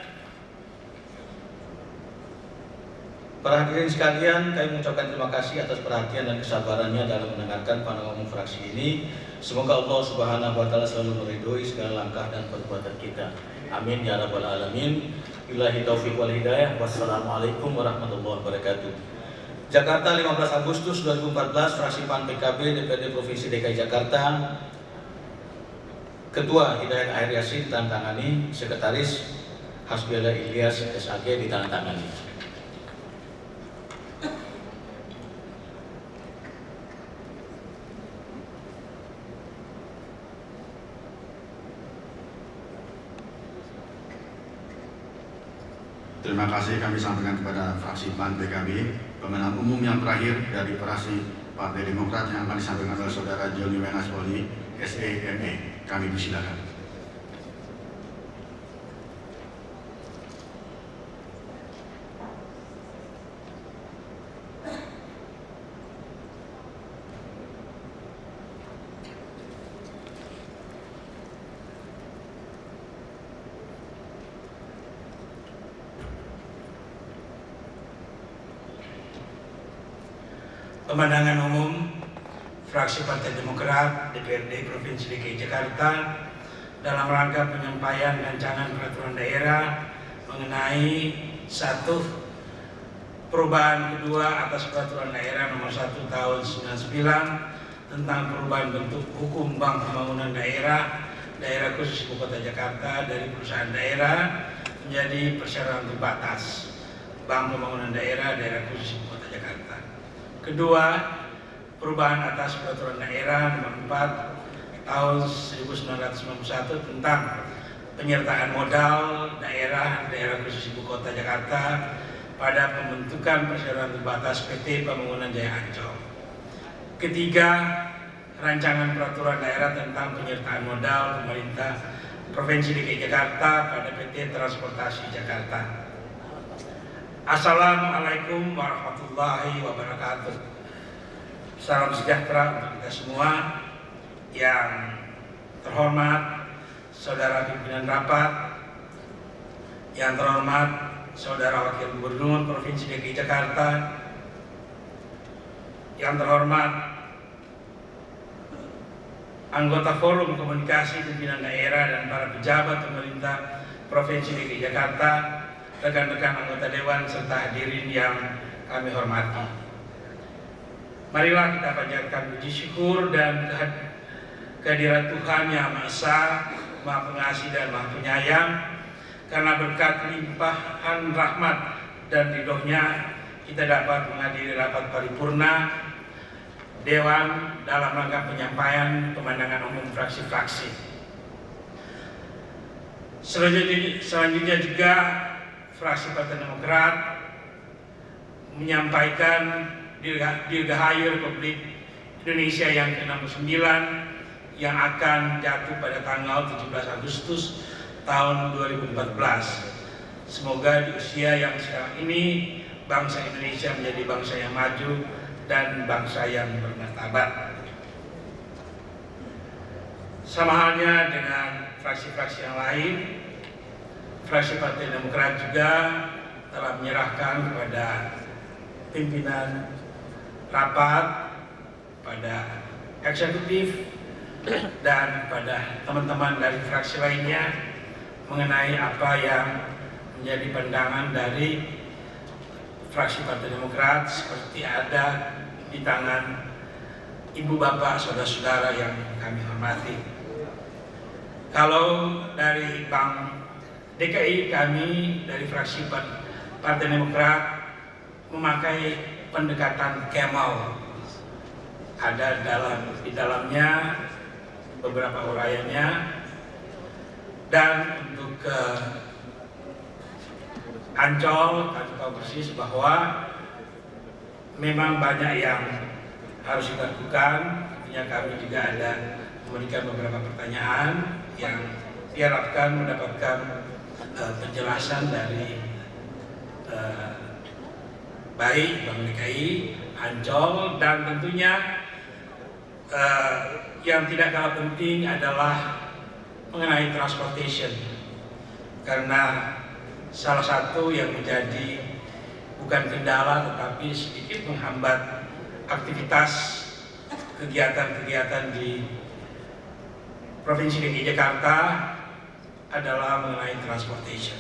para hadirin sekalian, kami mengucapkan terima kasih atas perhatian dan kesabarannya dalam mendengarkan pandangan umum fraksi ini. Semoga Allah Subhanahu wa Ta'ala selalu meridhoi segala langkah dan perbuatan kita. Amin ya rabbal alamin. Billahi taufiq wal hidayah. Wassalamualaikum warahmatullahi wabarakatuh. Jakarta, 15 Agustus 2014, fraksi PAN PKB DPRD Provinsi DKI Jakarta. Ketua Hidayat Akhir Yasin ditandatangani, Sekretaris Hasbiallah Ilyas SAG ditandatangani. Terima kasih kami sampaikan kepada fraksi PAN PKB. Pemenang umum yang terakhir dari fraksi Partai Demokrat yang akan disampaikan oleh Saudara Joni Wenas Poli, SEME. Kami persilakan. Pemandangan umum fraksi Partai Demokrat DPRD Provinsi DKI Jakarta dalam rangka penyampaian rancangan peraturan daerah mengenai 1. Perubahan kedua atas peraturan daerah nomor 1 tahun 99 tentang perubahan bentuk hukum Bank Pembangunan Daerah khusus Ibu Kota Jakarta dari perusahaan daerah menjadi perseroan terbatas Bank Pembangunan Daerah khusus Ibu Kota Jakarta. Kedua, perubahan atas peraturan daerah nomor 4 tahun 1991 tentang penyertaan modal daerah khusus Ibu Kota Jakarta pada pembentukan perseroan terbatas PT Pembangunan Jaya Ancol. Ketiga, rancangan peraturan daerah tentang penyertaan modal pemerintah Provinsi DKI Jakarta pada PT Transportasi Jakarta. Assalamualaikum warahmatullahi wabarakatuh. Salam sejahtera untuk kita semua. Yang terhormat Saudara pimpinan rapat, yang terhormat Saudara Wakil Gubernur Provinsi DKI Jakarta, yang terhormat anggota Forum Komunikasi Pimpinan Daerah dan para pejabat pemerintah Provinsi DKI Jakarta, rekan-rekan anggota Dewan serta hadirin yang kami hormati. Marilah kita panjatkan puji syukur dan kehadirat Tuhan Yang Maha Esa, Maha Pengasih dan Maha Penyayang, karena berkat limpahan rahmat dan ridhonya kita dapat menghadiri rapat paripurna Dewan dalam rangka penyampaian pemandangan umum fraksi-fraksi. Selanjutnya juga fraksi Partai Demokrat menyampaikan Dirgahayu Republik Indonesia yang ke-69 yang akan jatuh pada tanggal 17 Agustus tahun 2014. Semoga di usia yang sekarang ini bangsa Indonesia menjadi bangsa yang maju dan bangsa yang bermartabat. Sama halnya dengan fraksi-fraksi yang lain, fraksi Partai Demokrat juga telah menyerahkan kepada pimpinan rapat, pada eksekutif, dan pada teman-teman dari fraksi lainnya mengenai apa yang menjadi pandangan dari fraksi Partai Demokrat seperti ada di tangan ibu bapak saudara-saudara yang kami hormati. Kalau dari Bank DKI, kami dari fraksi Partai Demokrat memakai pendekatan Kemal. Ada di dalamnya beberapa uraiannya, dan untuk ke Ancol kami tahu persis bahwa memang banyak yang harus dilakukan. Tentunya kami juga ada memberikan beberapa pertanyaan yang diharapkan mendapatkan penjelasan dari baik Bank DKI, Ancol, dan tentunya yang tidak kalah penting adalah mengenai transportation, karena salah satu yang menjadi bukan kendala tetapi sedikit menghambat aktivitas kegiatan-kegiatan di Provinsi DKI Jakarta adalah mengenai transportation.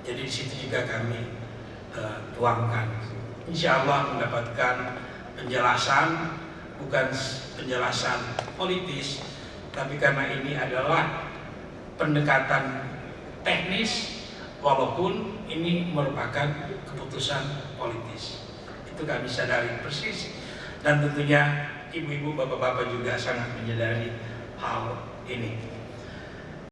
Jadi di situ juga kami tuangkan. Insya Allah mendapatkan penjelasan, bukan penjelasan politis, tapi karena ini adalah pendekatan teknis, walaupun ini merupakan keputusan politis. Itu kami sadari persis, dan tentunya ibu-ibu, bapak-bapak juga sangat menyadari hal ini.